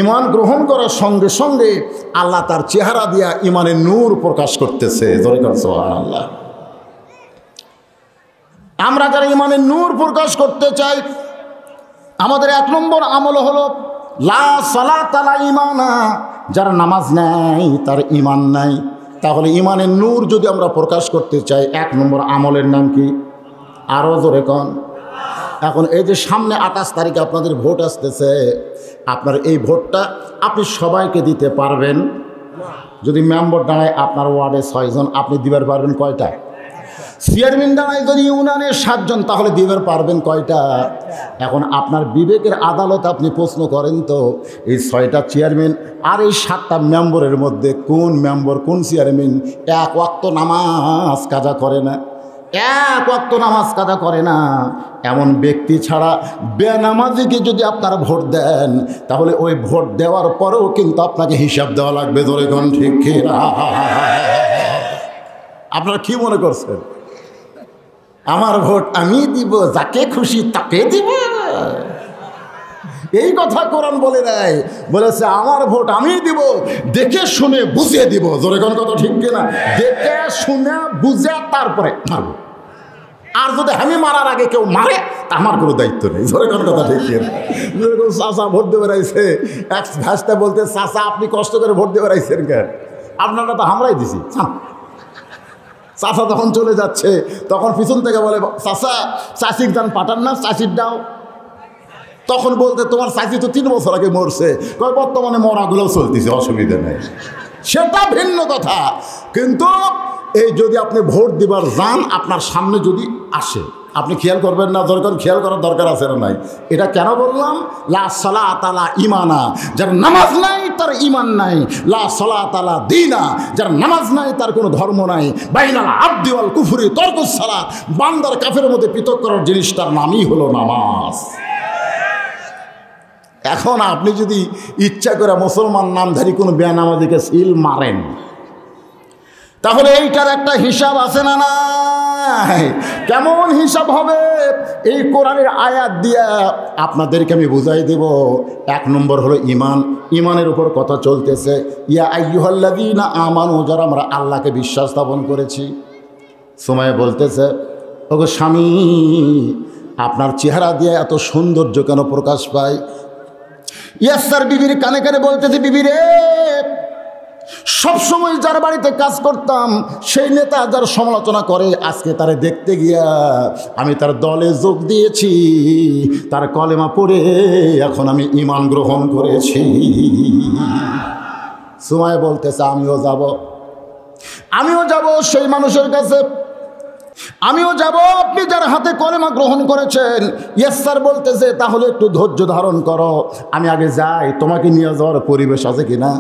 ইমান গ্রহণ করার সঙ্গে সঙ্গে আল্লাহ তার চেহারা দিয়া ইমানের নূর প্রকাশ করতেছে। সুবহানাল্লাহ। আমরা যারা ইমানের নূর প্রকাশ করতে চাই, আমাদের 1 নম্বর আমল হলো লা সালাতা লা ঈমানা, যার নামাজ নাই তার ঈমান নাই। তাহলে ইমানের নূর যদি আমরা প্রকাশ করতে চাই, 1 নম্বর আমলের নাম কি? আরও জোরে কন। এখন এই যে সামনে 28 তারিখে আপনাদের ভোট আসতেছে, আপনার এই ভোটটা আপনি সবাইকে দিতে পারবেন? যদি মেম্বার দাঁড়ায় আপনার ওয়ার্ডে 6 জন, আপনি দিবার পারবেন কয়টা? চেয়ারম্যান দাঁড়ায় যদি ইউনিয়নের 7 জন, তাহলে দিবার পারবেন কয়টা? এখন আপনার বিবেকের আদালত আপনি প্রশ্ন করেন তো, এই 6টা চেয়ারম্যান আর এই 7টা মেম্বরের মধ্যে কোন মেম্বার, কোন চেয়ারম্যান 1 ওয়াক্ত নামাজ কাজা করে না? 1 ওয়াক্ত নামাজ কাজা করে না। এমন ব্যক্তি ছাড়া বেনামাজিকে যদি আপনারা ভোট দেন, তাহলে ওই ভোট দেওয়ার পরেও কিন্তু আপনাকে হিসাব দেওয়া লাগবে। ধরে কোন ঠিক কি না? আপনারা কি মনে করছেন আমার ভোট আমি দিব, যাকে খুশি তাকে দিব? এই কথা কোরআন বলে নাই, বলেছে আমার ভোট আমি দিব, দেখে শুনে বুঝিয়ে দিব। জোরে কোন কথা ঠিক কিনা? দেখে শুনে বুঝে তারপরে মারব। আর যদি আমি মারার আগে কেউ মারে, তা আমার কোনো দায়িত্ব নেই। জোরে কোন কথা ঠিক কিনা? যেরকম চাচা ভোট দেবে রাইছে, এক ভাষটা বলতে, চাচা আপনি কষ্ট করে ভোট দেবে রাইছেন কেন? আপনারা তো আমরাই দিছি। চাচা তখন চলে যাচ্ছে, তখন পিছন থেকে বলে, চাচা চাষির দান পাঠান না, চাষির দাও। তখন বলতে, তোমার চাষি তো 3 বছর আগে মরছে, বর্তমানে মরাগুলোও চলতেছে, অসুবিধা নেই। সেটা ভিন্ন কথা। কিন্তু এই যদি আপনি ভোট দিবার যান, আপনার সামনে যদি আসে, আপনি খেয়াল করবেন না? দরকার, খেয়াল করার দরকার আছে না নাই? এটা কেন বললাম? লা সালাতা লা ঈমানা, যার নামাজ নাই তার ঈমান নাই। লা সালাতা লা দীনা, যার নামাজ নাই তার কোনো ধর্ম নাই। বাইনাল আবদি ওয়াল কুফরি তরকুস সালাত, বান্দার কাফেরের মধ্যে পৃথক করার জিনিসটার নামই হলো নামাজ। এখন আপনি যদি ইচ্ছা করে মুসলমান নামধারী কোনো বেনামাজিকে সিল মারেন, তাহলে এইটার একটা হিসাব আছে না নাই? কেমন হিসাব হবে? এই কোরআনের আয়াত দিয়া আপনাদেরকে আমি বুঝাই দেব। 1 নম্বর হলো ঈমান। ঈমানের উপর কথা চলতেছে। ইয়া আইয়ুহাল্লাযীনা আমানু, যারা আমরা আল্লাহকে বিশ্বাস স্থাপন করেছি। সময় বলতেছে, ওগো স্বামী, আপনার চেহারা দিয়ে এত সৌন্দর্য কেন প্রকাশ পায়? ইয়াসার বিবির কানে কানে বলতেছে, বিবি রে, সবসময় যার বাড়িতে কাজ করতাম, সেই নেতা যার সমালোচনা করে, আজকে তারে দেখতে গিয়া আমি তার দলে যোগ দিয়েছি। তার কলেমা পড়ে এখন আমি ঈমান গ্রহণ করেছি। সময় বলতেছে, আমিও যাব সেই মানুষের কাছে, আমিও যাব আপনি যার হাতে কলেমা গ্রহণ করেছেন। ইয়াসার বলতেছে, তাহলে একটু ধৈর্য ধারণ করো, আমি আগে যাই। তোমাকে নিয়ে যাওয়ার পরিবেশ আছে কিনা?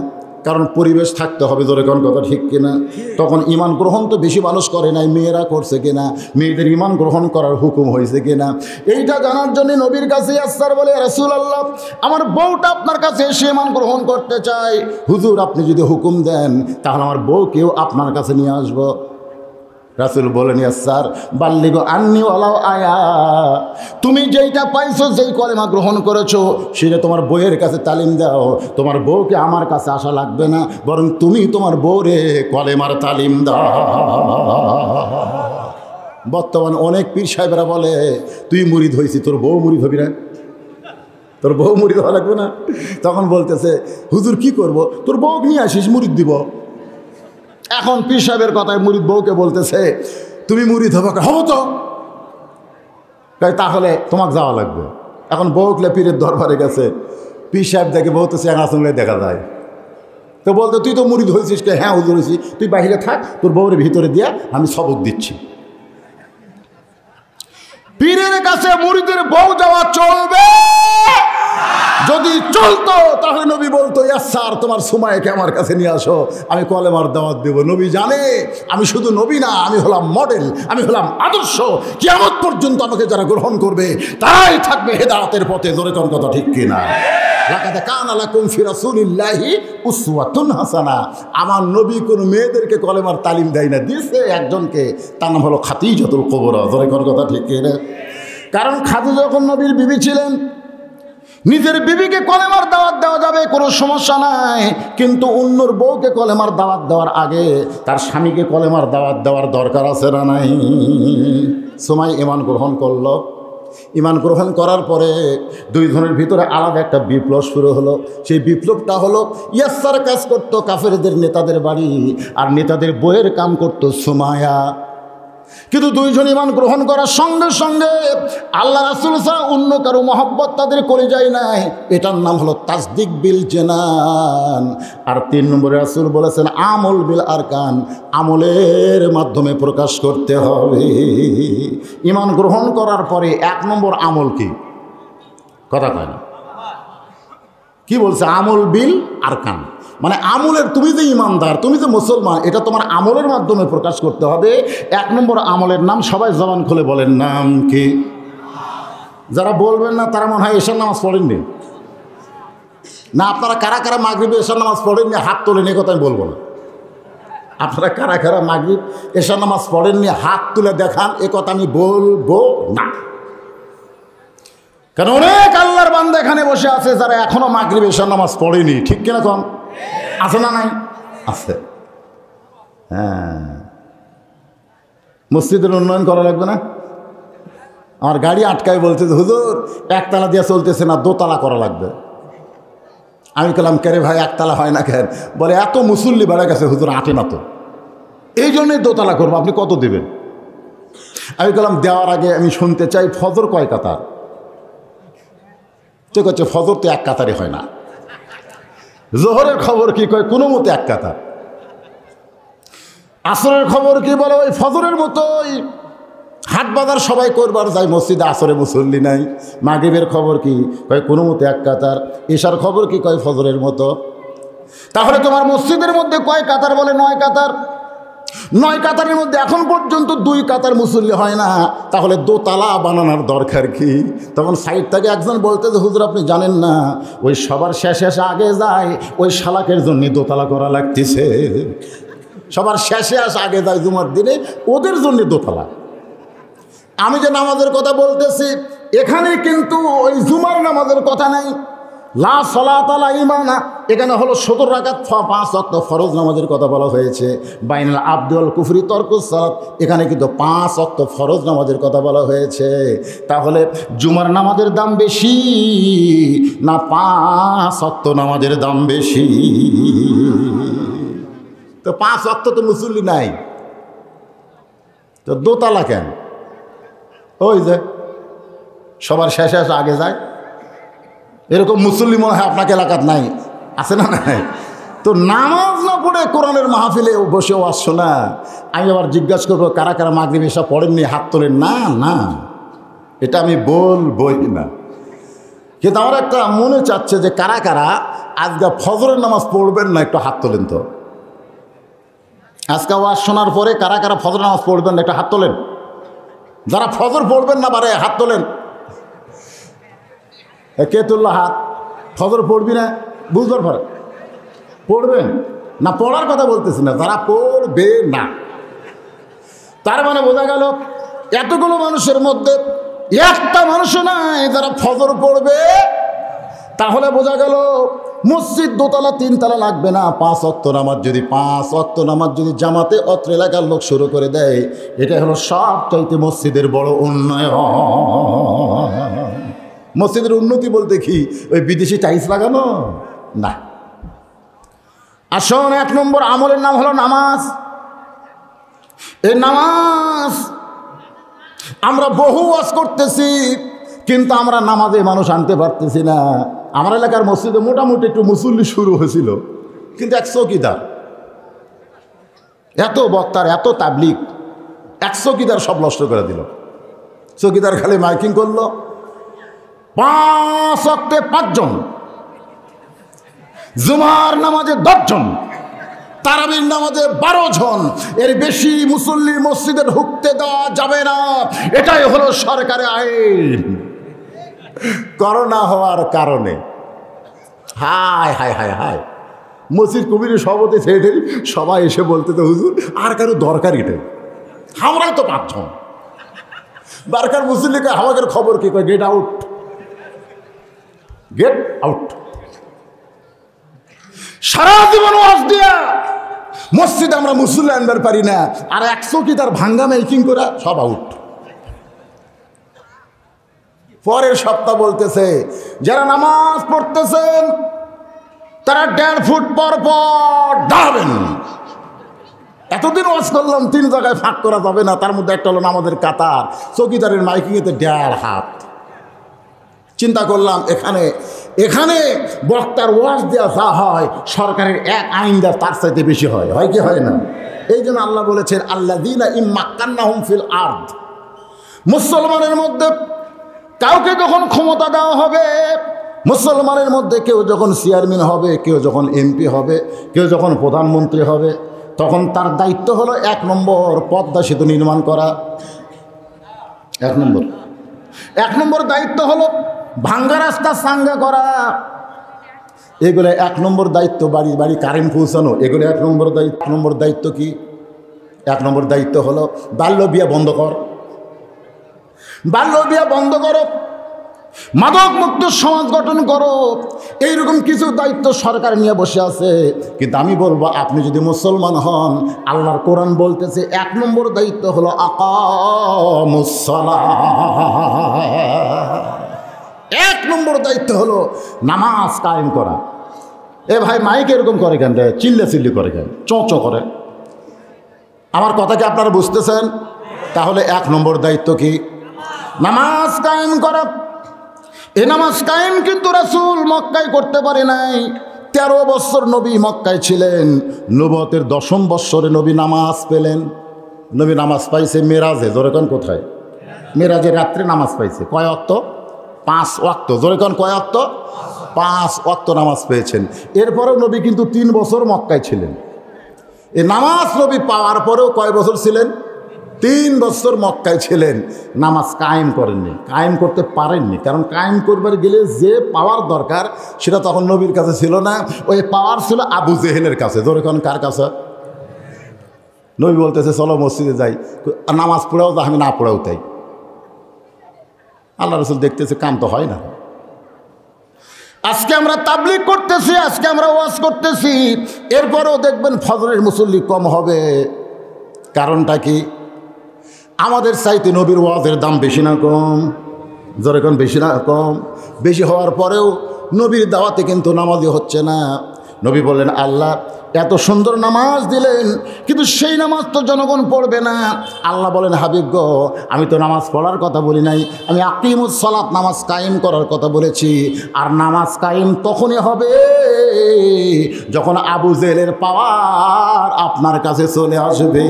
কারণ পরিবেশ থাকতে হবে। ধরে কোন কথা ঠিক কিনা? তখন ঈমান গ্রহণ তো বেশি মানুষ করে নাই, মেয়েরা করছে কিনা, মেয়েদের ঈমান গ্রহণ করার হুকুম হয়েছে কিনা, এইটা জানার জন্য নবীর কাছে ইয়াসার বলে, রাসূলুল্লাহ, আমার বউটা আপনার কাছে এসে ঈমান গ্রহণ করতে চায়। হুজুর, আপনি যদি হুকুম দেন, তাহলে আমার বউকেও আপনার কাছে নিয়ে আসবো। রাসূল বলেন, ইয়াসার বাল্লিগো আন্নি ওয়ালাউ আয়া, তুমি যেইটা পাইছো, যেই কলেমা গ্রহণ করেছো, সেটা তোমার বউয়ের কাছে তালিম দাও। তোমার বউকে আমার কাছে আসা লাগবে না, বরং তুমি তোমার বউরে কলেমার তালিম দাও। বর্তমান অনেক পীর সাহেবরা বলে, তুই মুরিদ হয়েছি, তোর বউ মুরিদ হবি না? তোর বউ মুরিদ হওয়া লাগবে না? তখন বলতেছে, হুজুর কি করব? তোর বউ নিয়ে আসিস, মুরিদ দিব। এখন পীর সাহেবের কথায় মুরিদ বউকে বলতেছে, তুমি মুরিদ হবো? হবো তো। তাহলে তোমাকে যাওয়া লাগবে। এখন বউকলে পীরের দরবারে গেছে, পীর সাহেব দেখে বউ তো চেঙ্গা চুংলে দেখা যায়। তো বলতে, তুই তো মুরিদ হয়েছিস? হ্যাঁ হুজুর হয়েছি। তুই বাইরে থাক, তোর বউরে ভিতরে দিয়া আমি সবক দিচ্ছি। পীরের কাছে মুরিদের বউ যাওয়া চলবে? যদি চলতো তাহলে নবী বলতো, ইয়াসার তোমার সুমাইকে আমার কাছে নিয়ে আসো, আমি কলেমার দাওয়াত দেব। নবী জানে আমি শুধু নবী না, আমি হলাম মডেল, আমি হলাম আদর্শ। কিয়ামত পর্যন্ত আমাকে যারা গ্রহণ করবে তারাই থাকবে হেদায়েতের পথে। জোরে কোন কথা ঠিক কিনা? লাকাদ কানা লাকুম ফি রাসূলিল্লাহি উসওয়াতুন হাসানা। আমার নবী কোন মেয়েদেরকে কলেমার তালিম দেয় না, দিয়েছে একজনকে, তার নাম হলো খাদিজাতুল কুবরা। জোরে কোন কথা ঠিক কিনা? কারণ খাদিজা যখন নবীর বিবি ছিলেন, নিজের বিবিকে কলেমার দাওয়াত দেওয়া যাবে, কোনো সমস্যা নাই, কিন্তু অন্যর বউকে কলেমার দাওয়াত দেওয়ার আগে তার স্বামীকে কলেমার দাওয়াত দেওয়ার দরকার আছে না নাই? সময় ঈমান গ্রহণ করলো, ইমান গ্রহণ করার পরে দুইজনের ভিতরে আলাদা একটা বিপ্লব শুরু হলো। সেই বিপ্লবটা হলো ইয়াসার কাজ করতো কাফেরদের নেতাদের বাড়ি, আর নেতাদের বইয়ের কাম করতো সুমায়া। কিন্তু দুইজন ইমান গ্রহণ করার সঙ্গে সঙ্গে আল্লাহ রাসূল ছাড়া অন্য কারো মহব্বত তাদের করে যায় নাই। এটার নাম হলো তাসদিক বিল জেনান। আর 3 নম্বরে রাসূল বলেছেন আমল বিল আরকান, আমলের মাধ্যমে প্রকাশ করতে হবে। ইমান গ্রহণ করার পরে 1 নম্বর আমল কি? কথা কয় না, কি বলছে? আমল বিল আরকান, মানে আমলের, তুমি যে ইমানদার, তুমি যে মুসলমান, এটা তোমার আমলের মাধ্যমে প্রকাশ করতে হবে। 1 নম্বর আমলের নাম সবাই জবান খুলে বলেন, নাম কি? যারা বলবেন না তারা মনে হয় এশার নামাজ পড়েননি। না, আপনারা কারা কারা মাগরিবে এশার নামাজ পড়েননি হাত তোলেন, এ কথা আমি বলবো না। আপনারা কারা কারা মাগরিব এশার নামাজ পড়েননি হাত তুলে দেখান, এ কথা আমি বলবো না। কারণ অনেক আল্লাহর বান্দা এখানে বসে আছে যারা এখনো মাগরিব এশার নামাজ পড়েনি, ঠিক কিনা কম? আছে না নাই? আছে। হ্যাঁ, মসজিদের উন্নয়ন করা লাগবে না? আমার গাড়ি আটকায় বলছে হুজুর 1 তালা দিয়ে চলতেছে না, 2 তালা করা লাগবে। আমি বললাম কেরে ভাই 1 তালা হয় না কেন? বলে এত মুসল্লি বেড়ে গেছে হুজুর, আটে না তো, এই জন্যই 2 তালা করবো, আপনি কত দেবেন? আমি বললাম দেওয়ার আগে আমি শুনতে চাই ফজর কয় কাতার? ঠিক আছে, ফজর তো 1 কাতারে হয় না। জোহরের খবর কি? কয় কোনো মতে 1 কাতার। আসরের খবর কি? বলে ওই ফজরের মতোই, হাট বাজার সবাই করবার যায়, মসজিদে আসরে মুসল্লি নাই। মাগরিবের খবর কি? কয় কোনো মতে 1 কাতার। ঈশার খবর কি? কয় ফজরের মতো। তাহলে তোমার মসজিদের মধ্যে কয় কাতার? বলে 9 কাতার। 9 কাতারের মধ্যে এখন পর্যন্ত 2 কাতার মুসল্লি হয় না, তাহলে 2 তালা বানানোর দরকার কি? তখন সাইড থেকে একজন বলতে যে হুজুর আপনি জানেন না, ওই সবার শেষে আগে যায় ওই শালাকের জন্য 2 তালা করা লাগতেছে। সবার শেষে আগে যায় জুমার দিনে, ওদের জন্য 2 তালা। আমি যে নামাজের কথা বলতেছি এখানে কিন্তু ওই জুমার নামাজের কথা নাই। লা সালাতা লা ঈমানা, এখানে হলো 17 রাকাত 5 ওয়াক্ত ফরজ নামাজের কথা বলা হয়েছে। বাইনাল আবদি ওয়াল কুফরি তরকুস সালাত, এখানে কিন্তু 5 ওয়াক্ত ফরজ নামাজের কথা বলা হয়েছে। তাহলে জুমার নামাজের দাম বেশি না 5 ওয়াক্ত নামাজের দাম বেশি? তো 5 ওয়াক্ত তো মুসল্লি নাই, তো 2 তালা কেন? ওই যে সবার শেষে আগে যায়, এরকম মুসল্লি মনে হয় আপনাকে এলাকাত নাই, আছে না? নাই। তো নামাজ না পড়ে কোরআনের মাহফিলে বসে আসছো না। আমি আবার জিজ্ঞাসা করবো কারা কারা মাগরিব এসা পড়েননি, হাত তোলেন। না না, এটা আমি বলবই না। কিন্তু আমার একটা মনে চাচ্ছে যে কারা কারা আজকে ফজরের নামাজ পড়বেন না, একটু হাত তোলেন তো। আজকে ওয়াজ শোনার পরে কারা কারা ফজর নামাজ পড়বেন না, একটু হাত তোলেন। যারা ফজর পড়বেন না বারে হাত তোলেন। কে তুললো হাত? ফজর পড়বি না, বুঝবার পরে পড়বেন না, পড়ার কথা বলতেছি না, যারা পড়বে না। তার মানে বোঝা গেল এতগুলো মানুষের মধ্যে একটা মানুষও নাই যারা ফজর পড়বে। তাহলে বোঝা গেল মসজিদ 2 তালা 3 তালা লাগবে না। 5 ওয়াক্ত নামাজ যদি জামাতে অত্র এলাকার লোক শুরু করে দেয়, এটা হলো সবচাইতে মসজিদের বড় উন্নয়ন। মসজিদের উন্নতি বলতে কি ওই বিদেশি টাইলস লাগানো না। আসুন 1 নম্বর আমলের নাম হলো নামাজ। এই নামাজ আমরা বহু ওয়াজ করতেছি, কিন্তু আমরা নামাজে মানুষ আনতে পারতেছি না। আমার এলাকার মসজিদে মোটামুটি একটু মুসল্লি শুরু হয়েছিল, কিন্তু 1 চৌকিদার, এত বক্তার, এত তাবলিগ, 1 চৌকিদার সব নষ্ট করে দিল। চৌকিদার খালি মাইকিং করলো, 5 ওয়াক্তে 5 জন, জুমার নামাজে 10 জন, তারাবির নামাজে 12 জন, এর বেশি মুসল্লি মসজিদে ঢুকতে দেওয়া যাবে না। এটাই হলো সরকারের আইন। করোনা হওয়ার কারণে হায় হায় হায় হায়, মসজিদ কমিটির সভাপতি সেক্রেটারি সবাই এসে বলতে তো হুজুর আর কারো দরকার এটাই, আমরাই তো 5 জন। বারকার মুসল্লিকে আমাদের খবর কি কয়? Get out, get out. সারা জীবন ওয়াজ দিয়া মসজিদে আমরা মুসল্লি আনবার পারি না, আর 100 কি তার ভাঙ্গা মেকিং করা সব আউট। পরের সপ্তাহ বলতেছে যারা নামাজ পড়তেছেন তারা 1.5 ফুট পর পর দাঁড়াবেন। এতদিন ওয়াজ করলাম 3 জায়গায় ফাঁক করা যাবে না, তার মধ্যে একটা হলো নামাজের কাতার, চৌকিদারের মাইকিংয়েতে 1.5 হাত। চিন্তা করলাম এখানে বক্তার ওয়াজ দেওয়া যা হয় সরকারের এক আইন দেওয়া তার চাইতে বেশি হয় কি হয় না? এই জন্য আল্লাহ বলেছেন আল্লাযীনা ইম্মাক্কান্নাহুম ফিল আরদ, মুসলমানের মধ্যে কাউকে যখন ক্ষমতা দেওয়া হবে, মুসলমানের মধ্যে কেউ যখন চেয়ারম্যান হবে, কেউ যখন এমপি হবে, কেউ যখন প্রধানমন্ত্রী হবে, তখন তার দায়িত্ব হলো 1 নম্বর পদ্মা সেতু নির্মাণ করা। 1 নম্বর দায়িত্ব হলো ভাঙ্গা রাস্তা সাঙ্গা করা। এগুলো 1 নম্বর দায়িত্ব। বাড়ি বাড়ি কারেন্ট পৌঁছানো, এগুলো 1 নম্বর দায়িত্ব। 1 নম্বর দায়িত্ব কি? 1 নম্বর দায়িত্ব হলো বাল্য বিয়ে বন্ধ কর, বাল্য বিয়ে বন্ধ করো, মাদক মুক্ত সমাজ গঠন করো। এইরকম কিছু দায়িত্ব সরকার নিয়ে বসে আছে। কিন্তু আমি বলবো আপনি যদি মুসলমান হন, আল্লাহর কোরআন বলতেছে 1 নম্বর দায়িত্ব হলো আকামুস সালাহ। 1 নম্বর দায়িত্ব হলো নামাজ কায়েম করা। এ ভাই মাইক এরকম করে কেন রে? চিল্লি করে কেন? চোঁচো করে। আমার কথা কি আপনারা বুঝতেছেন? তাহলে 1 নম্বর দায়িত্ব কি? নামাজ কায়েম করা। এ নামাজ কায়েম কিন্তু রাসূল মক্কায় করতে পারে নাই। 13 বছর নবী মক্কায় ছিলেন। নবুয়তের 10ম বৎসরে নবী নামাজ পেলেন। নবী নামাজ পাইছে মেরাজে। জোরে কোন কোথায়? মেরাজের রাত্রে নামাজ পাইছে। কয় ওয়াক্ত? 5 ওয়াক্ত। জোরে কোন কয় ওয়াক্ত? 5 ওয়াক্ত নামাজ পেয়েছেন। এরপরেও নবী কিন্তু 3 বছর মক্কায় ছিলেন। এই নামাজ নবী পাওয়ার পরেও কয় বছর ছিলেন? 3 বছর মক্কায় ছিলেন। নামাজ কায়েম করেননি, কায়েম করতে পারেননি। কারণ কায়েম করবার গেলে যে পাওয়ার দরকার সেটা তখন নবীর কাছে ছিল না। ওই পাওয়ার ছিল আবু জেহেলের কাছে। ধরে কোন কার কাছে? নবী বলতেছে চলো মসজিদে যাই, নামাজ পড়াও যা, আমি না পড়াও তাই। আল্লাহ রাসূল দেখতেছে কাম তো হয় না। আজকে আমরা তাবলীগ করতেছি, আজকে আমরা ওয়াজ করতেছি, এরপরেও দেখবেন ফজরের মুসল্লি কম হবে। কারণটা কি? আমাদের চাইতে নবীর ওয়াজের দাম বেশি না কম? জোরে কোন বেশি না কম? বেশি হওয়ার পরেও নবীর দাওয়াতে কিন্তু নামাজই হচ্ছে না। নবী বললেন আল্লাহ এত সুন্দর নামাজ দিলেন, কিন্তু সেই নামাজ তো জনগণ পড়বে না। আল্লাহ বলেন হাবিব গো, আমি তো নামাজ পড়ার কথা বলি নাই, আমি আকিমুস সালাত নামাজ কায়েম করার কথা বলেছি। আর নামাজ কায়েম তখনই হবে যখন আবু জেহেলের পাওয়ার আপনার কাছে চলে আসবে।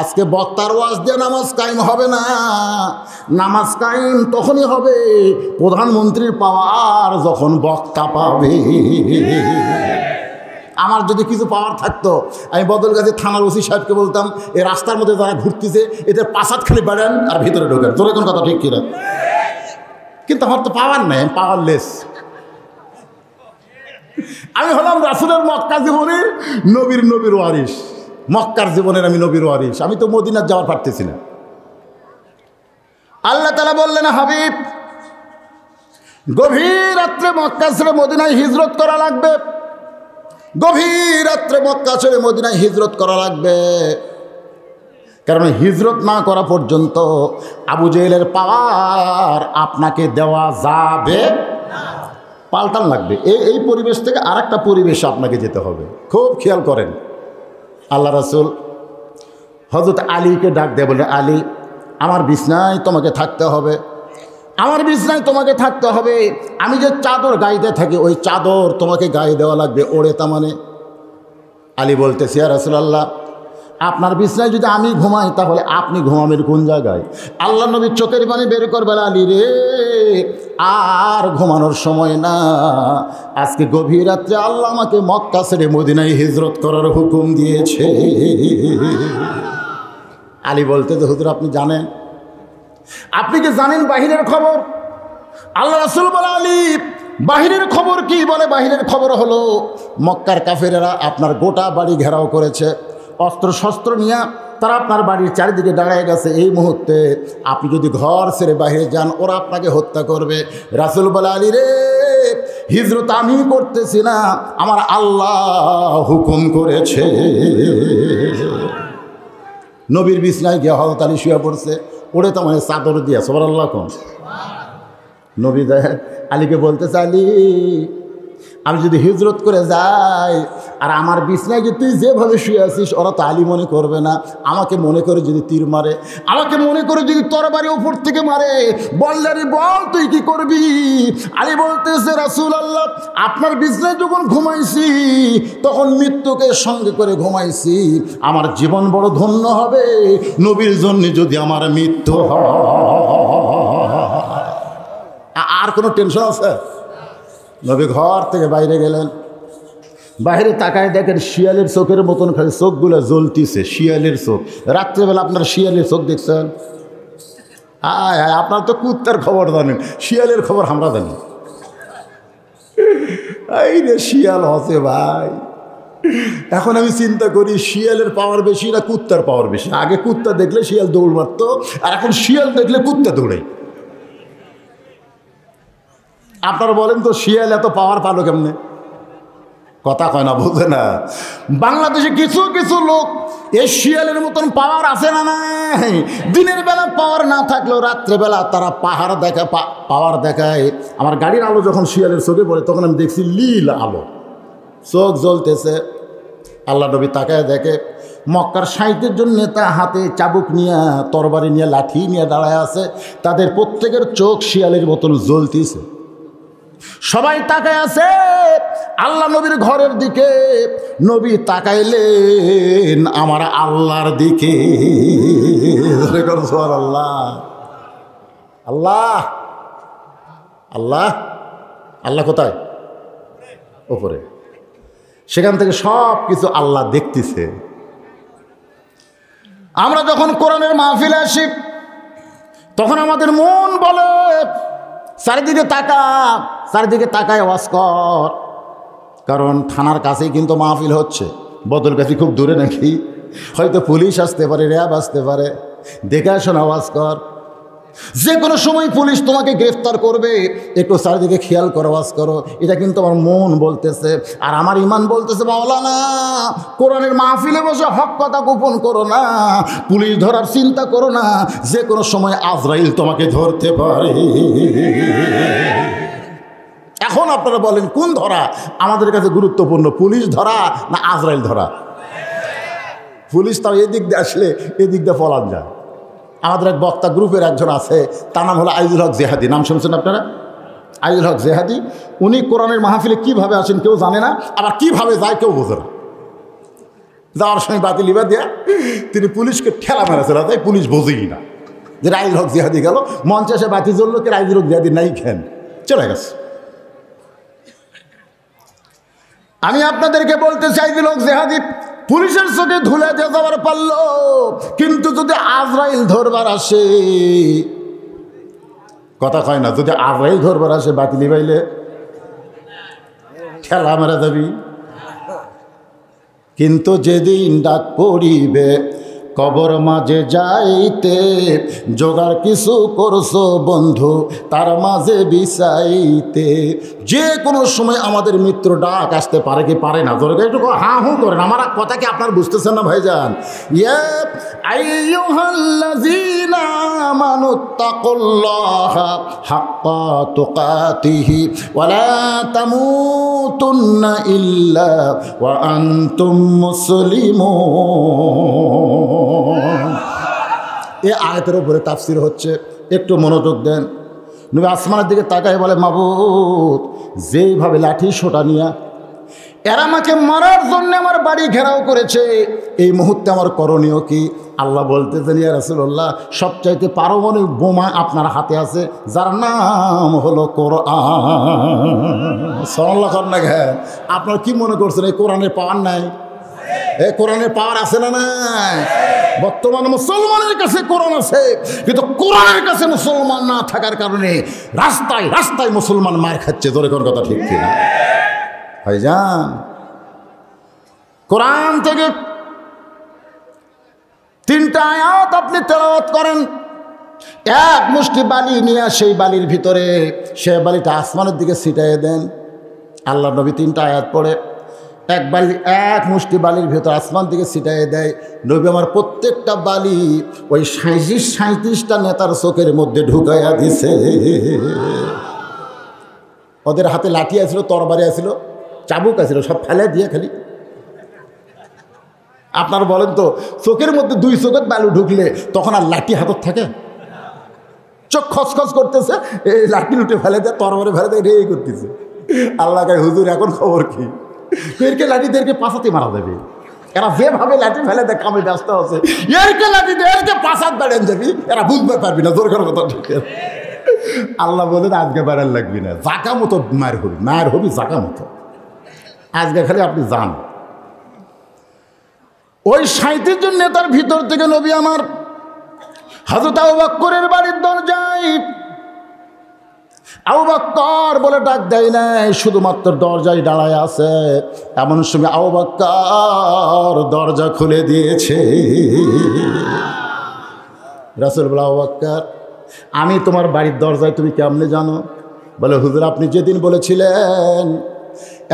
আজকে বক্তার ওয়াজ দিয়ে নামাজ কায়েম হবে না। নামাজ কায়েম তখনই হবে প্রধানমন্ত্রীর পাওয়ার যখন বক্তা পাবে। আমার যদি কিছু পাওয়ার থাকতো, আমি বদলগাছি থানার ওসি সাহেবকে বলতাম এই রাস্তার মধ্যে যারা ঘুরতেছে এদের পাশাত খালি বাড়ান আর ভিতরে ঢোকেন। তোর কোন কথা ঠিক কিনা? কিন্তু আমার তো পাওয়ার নেই, আমি পাওয়ারলেস। আমি হলাম রাসূলের মক্কা জীবনে নবীর ওয়ারিস। মক্কার জীবনের আমি নবীর ওয়ারিস। আমি তো মদিনার যাওয়ার পারতেছি না। আল্লাহ তাআলা বললেন হাবিব গভীর রাত্রে মক্কা ছেড়ে মদিনায় হিজরত করা লাগবে। গভীর রাত্রে মক্কা ছেড়ে মদিনায় হিজরত করা লাগবে। কারণ হিজরত না করা পর্যন্ত আবু জেহেলের পাওয়ার আপনাকে দেওয়া যাবে না। পাল্টান লাগবে। এই পরিবেশ থেকে আরেকটা পরিবেশে আপনাকে যেতে হবে। খুব খেয়াল করেন। আল্লাহ রাসূল হযরত আলীকে ডাক দেয়, বলে আলী আমার বিছনায় তোমাকে থাকতে হবে, আমার বিছনায় তোমাকে থাকতে হবে। আমি যে চাদর গাইতে থাকি ওই চাদর তোমাকে গায়ে দেওয়া লাগবে, ওড়ে তা মানে। আলী বলতেছে ইয়া রাসূলুল্লাহ আপনার বিছনায় যদি আমি ঘুমাই তাহলে আপনি ঘুমাবেন কোন জায়গায়? আল্লাহ নবী চোখের পানি বের করবেন, আলী রে আর ঘুমানোর সময় না। আজকে গভীর রাত্রে আল্লাহ আমাকে মক্কা ছেড়ে মদিনায় হিজরত করার হুকুম দিয়েছে। আলী বলতে যে হুজুর আপনি জানেন, আপনি কি জানেন বাহিরের খবর? আল্লাহ রাসূল বলে আলী বাহিরের খবর কি? বলে বাহিরের খবর হলো মক্কার কাফেরেরা আপনার গোটা বাড়ি ঘেরাও করেছে, অস্ত্র শস্ত্র নিয়ে তারা আপনার বাড়ির চারিদিকে দাঁড়ায় গেছে। এই মুহূর্তে আপনি যদি ঘর ছেড়ে বাইরে যান ওরা আপনাকে হত্যা করবে। রাসূল বলে আলী রে হিজরত আমি করতেছি না, আমার আল্লাহ হুকুম করেছে। নবীর বিছনায় গিয়ে হযরত আলী শুয়ে পড়ছে। ওরে তো মানে চাদর দিয়া সুবহানাল্লাহ কোন নবী আলীকে বলতেছে, আলী আমি যদি হিজরত করে যাই আর আমার বিছনায় যদি তুই যেভাবে শুয়ে আছিস ওরা তো আলী মনে করবে না, আমাকে মনে করে যদি তীর মারে, আমাকে মনে করে যদি তরবারি উপর থেকে মারে, বললে বল তুই কি করবি? আলী বলতেছে, রাসূলুল্লাহ আপনার বিছনায় যখন ঘুমাইছি তখন মৃত্যুকে সঙ্গে করে ঘুমাইছি, আমার জীবন বড় ধন্য হবে নবীর জন্য যদি আমার মৃত্যু হয়। আর কোনো টেনশন আছে? নবী ঘর থেকে বাইরে গেলেন, বাইরে তাকায় দেখেন শিয়ালের চোখের মতন খালি চোখগুলো জ্বলতিছে, শিয়ালের চোখ। রাত্রেবেলা আপনার শিয়ালের চোখ দেখছেন? আয় আয়, আপনার তো কুত্তার খবর জানেন, শিয়ালের খবর আমরা জানি। এই রে শিয়াল হসে ভাই। এখন আমি চিন্তা করি শিয়ালের পাওয়ার বেশি না কুত্তার পাওয়ার বেশি? আগে কুত্তা দেখলে শিয়াল দৌড় মারতো, আর এখন শিয়াল দেখলে কুত্তা দৌড়ে। আপনারা বলেন তো শিয়াল এত পাওয়ার পালো কেমনে? কথা কয় না, বোঝে না। বাংলাদেশে কিছু কিছু লোক এই শিয়ালের মতন পাওয়ার আছে না নাই? দিনের বেলা পাওয়ার না থাকলেও রাত্রেবেলা তারা পাহাড় দেখা পাওয়ার দেখায়। আমার গাড়ির আলো যখন শিয়ালের চোখে পড়ে তখন আমি দেখছি লীল আলো, চোখ জ্বলতেছে। আল্লাহ নবী তাকায় দেখে মক্কার ৬০ জন নেতা হাতে চাবুক নিয়ে, তরবারি নিয়ে, লাঠি নিয়ে দাঁড়ায় আছে, তাদের প্রত্যেকের চোখ শিয়ালের মতন জ্বলতেছে। সবাই তাকায় আছে আল্লাহ নবীর ঘরের দিকে। নবী তাকাইলেন আমার আল্লাহর দিকে। আল্লাহ আল্লাহ আল্লাহ আল্লাহ কোথায়? ওপরে। সেখান থেকে সব কিছু আল্লাহ দেখতেছে। আমরা যখন কোরআনের মাহফিলে আসি তখন আমাদের মন বলে চারিদিকে তাকা, চারিদিকে তাকায় ওয়াজ কর। কারণ থানার কাছেই কিন্তু মাহফিল হচ্ছে, বদলগাছি খুব দূরে নাকি, হয়তো পুলিশ আসতে পারে, র্যাব আসতে পারে, দেখে আসো না ওয়াজ কর। যে কোনো সময় পুলিশ তোমাকে গ্রেফতার করবে, একটু চারিদিকে খেয়াল করো, ওয়াজ করো। এটা কিন্তু আমার মন বলতেছে, আর আমার ইমান বলতেছে মাওলানা কোরআনের মাহফিলে বসে হক কথা গোপন করো না, পুলিশ ধরার চিন্তা করো না, যে কোনো সময় আজরাইল তোমাকে ধরতে পারে। এখন আপনারা বলেন কোন ধরা আমাদের কাছে গুরুত্বপূর্ণ, পুলিশ ধরা না আজরাইল ধরা? পুলিশ তাও এদিক দিয়ে আসলে এদিক দিয়ে পলান যায়। আমাদের এক বক্তা গ্রুপের একজন আছে, তার নাম হলো আইজুল হক জেহাদি। নাম শুনছেন আপনারা? আইজুল হক জেহাদি। উনি কোরআনের মাহফিলে কীভাবে আসেন কেউ জানে না, আবার কীভাবে যায় কেউ বোঝে না। যাওয়ার সময় বাতি লিবা দেয়া তিনি পুলিশকে ঠেলা মেরেছিল, তাই পুলিশ বোঝেই না যে আইজুল হক জেহাদি গেল। মঞ্চে এসে বাতি জ্বললো, কে আইজুল হক জেহাদি নাই, খেন চলে গেছে। আমি আপনাদেরকে বলতে চাই, আইজুল হক জেহাদি পুলিশের চোখে ধুলে দিয়ে যাবার পারল, কিন্তু যদি আজরাইল ধরবার আসে, কথা কয় না, যদি আজরাইল ধরবার আসে বাতিলি পাইলে ঠেলা মেরে যাবি। কিন্তু যেদিন ডাক পড়িবে কবর মাঝে যাইতে, জোগাড় কিছু করছো বন্ধু তার মাঝে বিছাইতে। যে কোনো সময় আমাদের মৃত্যু ডাক আসতে পারে কি পারে না? জোরে একটু হা হু করেন, আমার কথা কি আপনার বুঝতেছেন না ভাইজান? ইয়া আইয়ুহাল্লাযীনা আমানুত্তাকুল্লাহা হাক্কা তুকাতিহি ওয়া লা তামুতুন্না ইল্লা ওয়া আনতুম মুসলিমুন। এই আয়াতের উপরে তাফসীর হচ্ছে, একটু মনোযোগ দেন। নবী আসমানের দিকে তাকায় বলে, মাবুদ যেইভাবে লাঠি সোটা নিয়া এরা আমাকে মারার জন্য আমার বাড়ি ঘেরাও করেছে, এই মুহূর্তে আমার করণীয় কি? আল্লাহ বলতেছেন, ইয়া রাসূলুল্লাহ সবচাইতে পারমাণবিক বোমা আপনার হাতে আছে, যার নাম হলো কোরআন। সাল্লাল্লাহু আলাইহি ওয়াসাল্লাম। আপনার কি মনে করছেন এই কোরআনের পাওয়ার নাই? এই কোরআনের পাওয়ার আছে না নাই? বর্তমান মুসলমানের কাছে কোরআন আছে, কিন্তু কোরআনের কাছে মুসলমান না থাকার কারণে রাস্তায় রাস্তায় মুসলমান মার খাচ্ছে। জোরে কোন কথা ঠিক কিনা ভাইজান? কোরআন থেকে 3টা আয়াত আপনি তেলাওয়াত করেন, এক মুষ্টি বালি নিয়ে সেই বালির ভিতরে সে বালিটা আসমানের দিকে ছিটাইয়ে দেন। আল্লাহ নবী 3টা আয়াত পড়ে এক বালি, এক মুষ্টি বালির ভেতর আসমান থেকে ছিটাইয়ে দেয়। নবী আমার প্রত্যেকটা বালি ওই 37টা নেতার চোখের মধ্যে ঢুকাইয়া দিছে। ওদের হাতে লাঠি আছিল, তরবারি আছিল, চাবুক আছিল, সব ফেলে দিয়ে খালি। আপনারা বলেন তো, চোখের মধ্যে 2 চোখের বালু ঢুকলে তখন আর লাঠি হাতত থাকে? চোখ খসখস করতেছে, এই লাঠি লুটে ফেলে দেয়, তরবারি ফেলে দেয়, রে করতেছে। আল্লাহ কয়, হুজুর এখন খবর কি? এরকে লাঠিদেরকে পাশাতে মারা যাবে। এরা যেভাবে লাঠি ফেলে দেয়, কামে ব্যস্ত আছে, এরকে লাঠি দিয়ে এরকে পাশাত বেড়েন যাবি, এরা বুঝতে পারবি না দরকার কথা। ঠিক আছে, আল্লাহ বলেন আজকে বেড়ান লাগবি না, জাকা মতো মায়ের হবি, মায়ের হবি জাকা মতো। আজকে খালি আপনি যান। ওই 37 জন নেতার ভিতর থেকে নবী আমার হযরত আবু বকরের বাড়ির দরজায় আবু বকর বলে ডাক দেয় নাই, শুধুমাত্র দরজায় দাঁড়ায় আছে। এমন সময় আবু বকর দরজা খুলে দিয়েছে। রাসূল বলে, আবু বকর, আমি তোমার বাড়ির দরজায় তুমি কেমনে জানো? বলে, হুজুর আপনি যেদিন বলেছিলেন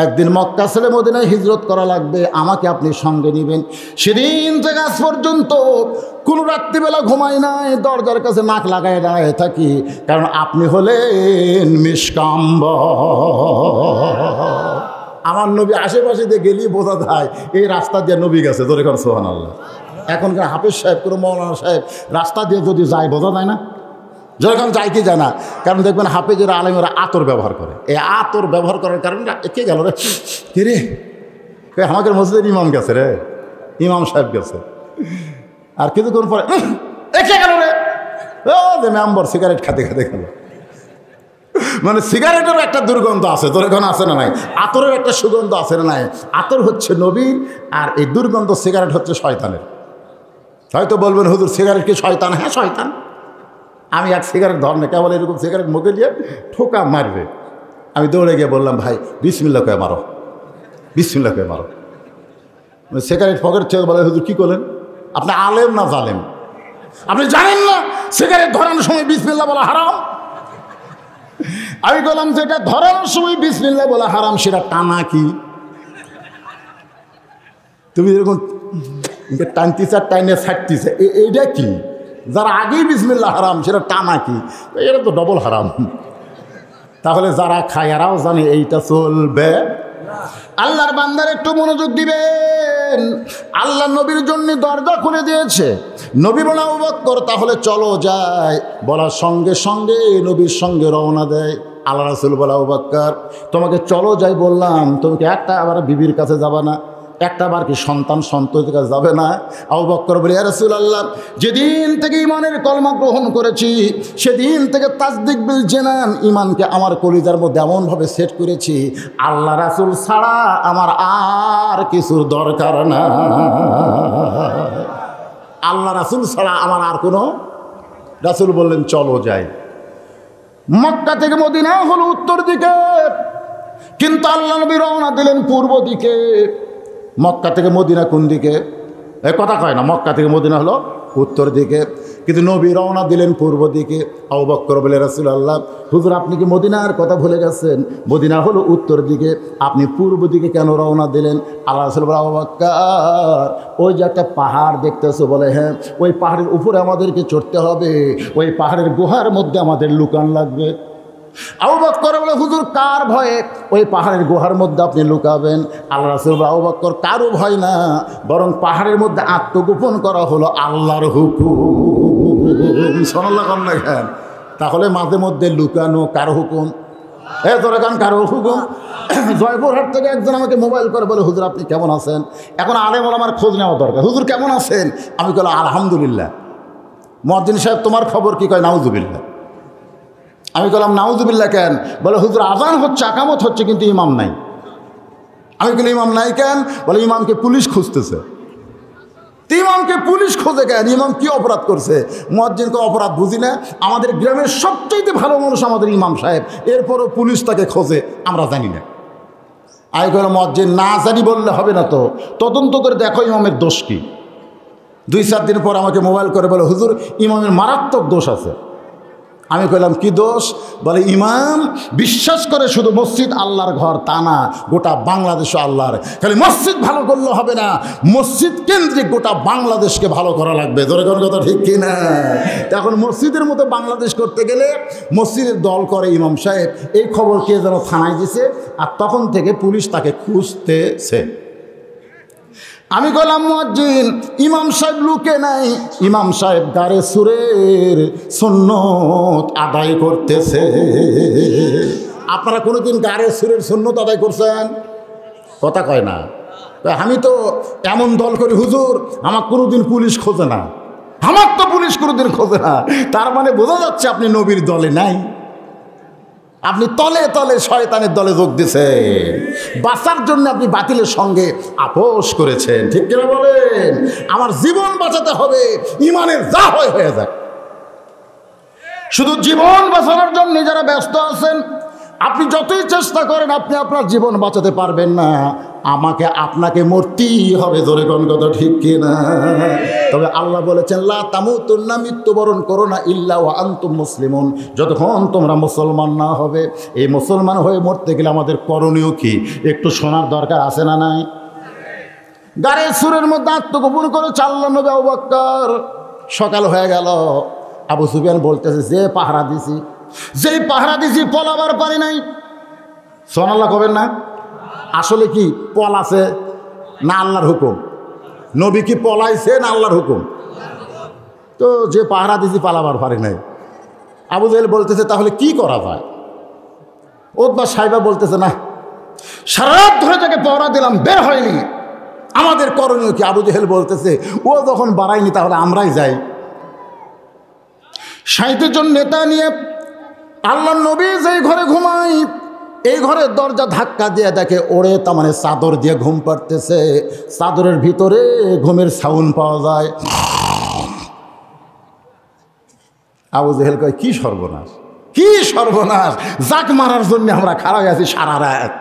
একদিন মক্কা ছেড়ে মদিনায় হিজরত করা লাগবে, আমাকে আপনি সঙ্গে নেবেন, সেদিন থেকে আজ পর্যন্ত কোনো রাত্রিবেলা ঘুমাই নাই, দরজার কাছে নাক লাগায় দাঁড়ায় থাকি, কারণ আপনি হলেন মিশকাম্ব। আমার নবী আশেপাশে দিয়ে গেলি বোঝা যায় এই রাস্তা দিয়ে নবী গেছে। ধরে কর সুবহানাল্লাহ। এখনকার হাফেজ সাহেব, কোনো মৌলানা সাহেব রাস্তা দিয়ে যদি যায় বোঝা যায় না? যখন যায় কি যায় না, কারণ দেখবেন হাফেজেরা আলেমেরা আতর ব্যবহার করে। এই আতর ব্যবহার করার কারণে কে গেল রে, কে রে, আমাদের মসজিদের ইমাম গেছে রে, ইমাম সাহেব গেছে। আর কিছুক্ষণ পরে একে গেল রে, ও যে মেম্বার সিগারেট খাতে খাতে গেল। মানে সিগারেটেরও একটা দুর্গন্ধ আছে, তোর এখন আছে না নাই? আতরের একটা সুগন্ধ আছে না নাই? আতর হচ্ছে নবীর, আর এই দুর্গন্ধ সিগারেট হচ্ছে শয়তানের। হয়তো বলবেন, হুজুর সিগারেট কি শয়তান? হ্যাঁ শয়তান। আমি এক সিগারেট ধর না, কেবল এরকম সিগারেট মুখে দিয়ে ঠোকা মারবে। আমি দৌড়ে গিয়ে বললাম, ভাই বিসমিল্লাহ কয়ে মারো, বিসমিল্লাহ কয়ে মারো। সিগারেট পকেট থেকে বলে, হুজুর কী করলেন? আপনি আলেম না জালেম? আপনি জানেন না সিগারেট ধরানোর সময় বিসমিল্লাহ বলা হারাম? আমি বললাম, যেটা ধরানোর সময় বিসমিল্লাহ বলা হারাম সেটা টানা কি? তুমি এরকম টানতিস আর টাইনে ছাড়তিছে, এইটা কি? যারা আগেই বিসমিল্লাহ হারাম সেটা টানা কি? এটা তো ডবল হারাম। তাহলে যারা খায় এরাও জানে এইটা চলবে। আল্লাহর বান্দার একটু মনোযোগ দিবেন। আল্লাহ নবীর জন্য দরজা খুলে দিয়েছে। নবী বলে, আবু বকর তাহলে চলো যাই, বলার সঙ্গে সঙ্গে নবীর সঙ্গে রওনা দেয়। আল্লাহ রাসূল বলে, আবু বকর তোমাকে চলো যাই বললাম, তুমি কি একটা আবার বিবির কাছে যাবা না? একটা বার কি সন্তান সন্ততির কাছে যাবে না? আবু বকর বলে, ইয়া রাসূলুল্লাহ, যেদিন থেকে ঈমানের কলমা গ্রহণ করেছি সেদিন থেকে তাসদিক বিল জানান ঈমানকে আমার কলিজার মধ্যে এমনভাবে সেট করেছি, আল্লাহ রাসূল ছাড়া আমার আর কিছুর দরকার না। আল্লাহ রাসূল ছাড়া আমার আর কোনো। রাসূল বললেন, চলো যাই। মক্কা থেকে মদিনা হলো উত্তর দিকে, কিন্তু আল্লাহ নবী রওনা দিলেন পূর্ব দিকে। মক্কা থেকে মদিনা কোন দিকে? এ কথা কয় না, মক্কা থেকে মদিনা হলো উত্তর দিকে, কিন্তু নবী রওনা দিলেন পূর্ব দিকে। আবু বকর বলে, রাসূলুল্লাহ, হুজুর আপনি কি মদিনার কথা ভুলে গেছেন? মদিনা হলো উত্তর দিকে, আপনি পূর্ব দিকে কেন রওনা দিলেন? আল্লাহ রাসূল বলে, আবু বকর ওই যে একটা পাহাড় দেখতেছো? বলে, হ্যাঁ। ওই পাহাড়ের উপরে আমাদেরকে চড়তে হবে, ওই পাহাড়ের গুহার মধ্যে আমাদের লুকান লাগবে। আবু বকর বলে, হুজুর কার ভয়ে ওই পাহাড়ের গুহার মধ্যে আপনি লুকাবেন? আল্লাহ রাসূল বলে, আবু বকর কারো ভয় না, বরং পাহাড়ের মধ্যে আত্মগোপন করা হলো আল্লাহর হুকুম। সুবহানাল্লাহ না কেন? তাহলে মাঝে মধ্যে লুকানো কার হুকুম? তোরা গান কারো হুকুম। জয়পুরহাট থেকে একজন আমাকে মোবাইল করে বলে, হুজুর আপনি কেমন আছেন? এখন আলেম ওলামার খোঁজ নেওয়া দরকার। হুজুর কেমন আছেন? আমি বললাম, আলহামদুলিল্লাহ। মুয়াজ্জিন সাহেব তোমার খবর কি? কয় নাউজুবিল্লাহ। আমি বললাম, নাউজুবিল্লাহ কেন? বলে, হুজুর আজান হচ্ছে, আকামত হচ্ছে, কিন্তু ইমাম নাই। আমি বলি, ইমাম নাই কেন? বলে, ইমামকে পুলিশ খুঁজতেছে। ইমামকে পুলিশ খোঁজে কেন? ইমাম কি অপরাধ করছে? মুয়াজ্জিনকে অপরাধ বুঝি না? আমাদের গ্রামের সবচেয়ে ভালো মানুষ আমাদের ইমাম সাহেব, এরপরও পুলিশ তাকে খোঁজে, আমরা জানি না। আমি বললাম, মুয়াজ্জিন না জানি বললে হবে না, তো তদন্ত করে দেখো ইমামের দোষ কি। 2-4 দিন পর আমাকে মোবাইল করে বলে, হুজুর ইমামের মারাত্মক দোষ আছে। আমি কইলাম কি দোষ? বলে ইমাম বিশ্বাস করে শুধু মসজিদ আল্লাহর ঘর তা না, গোটা বাংলাদেশ আল্লাহর। খালি মসজিদ ভালো করলে হবে না, মসজিদ কেন্দ্রিক গোটা বাংলাদেশকে ভালো করা লাগবে। ধরে কোন কথা ঠিক কিনা? এখন মসজিদের মতো বাংলাদেশ করতে গেলে মসজিদের দল করে ইমাম সাহেব। এই খবর কে যেন থানায় দিছে, আর তখন থেকে পুলিশ তাকে খুঁজতেছে। আমি গেলাম মুয়াজ্জিন, ইমাম সাহেব লুকে নাই, ইমাম সাহেব গারে সুরের সুন্নত আদায় করতেছে। আপনারা কোনোদিন গারে সুরের সুন্নত আদায় করছেন? কথা কয় না। আমি তো এমন দল করি হুজুর, আমার কোনোদিন পুলিশ খোঁজে না, আমার তো পুলিশ কোনোদিন খোঁজে না। তার মানে বোঝা যাচ্ছে আপনি নবীর দলে নাই, আপনি তলে তলে শয়তানের দলে যোগ দিয়েছেন। বাঁচার জন্য আপনি বাতিলের সঙ্গে আপোষ করেছেন। ঠিক কিনা বলেন? আমার জীবন বাঁচাতে হবে, ইমানের যা হয়ে যায়। শুধু জীবন বাঁচানোর জন্য যারা ব্যস্ত আছেন, আপনি যতই চেষ্টা করেন আপনি আপনার জীবন বাঁচাতে পারবেন না। আমাকে আপনাকে মরতেই হবে। ধরে কোন কথা ঠিক কিনা? তবে আল্লাহ বলেছেন লা তামুতুন্না, মৃত্যুবরণ করো না ইল্লা ওয়া আনতুম মুসলিমুন, যতক্ষণ তোমরা মুসলমান না হবে। এই মুসলমান হয়ে মরতে গেলে আমাদের করণীয় কি একটু শোনার দরকার আছে না নাই? গাড়ির সুরের মধ্যে আত্মগোপন করে চাল্লা নবী আবু বকর। সকাল হয়ে গেল, আবু সুফিয়ান বলতেছে যে পাহারা দিছি, যেই পাহারা দিছি পলাবার পারি নাই। সুবহানাল্লাহ কবেন না? আসলে কি পলাছে না আল্লাহর হুকুম? নবী কি পলাইছে না আল্লাহর হুকুম? তো যে পাহারা দিছি পালাবার পারি নাই। আবু জাহেল বলতেছে তাহলে কি করা যায়? ওতবা সাইবা বলতেছে না, সারা রাত ধরে তাকে পাহারা দিলাম, বের হয়নি, আমাদের করণীয় কি? আবু জাহেল বলতেছে ও যখন বাড়ায়নি তাহলে আমরাই যাই। 60 জন নেতা নিয়ে আল্লাহর নবী যেই ঘরে ঘুমাই, এই ঘরের দরজা ধাক্কা দিয়ে দেখে ওরে, তার মানে চাদর দিয়ে ঘুম পাড়তেছে। চাদরের ভিতরে ঘুমের সাউন্ড পাওয়া যায়। আবু জাহেল কয় কি সর্বনাশ, কি সর্বনাশ, জাক মারার জন্য আমরা খাড়া আছি সারা রাত,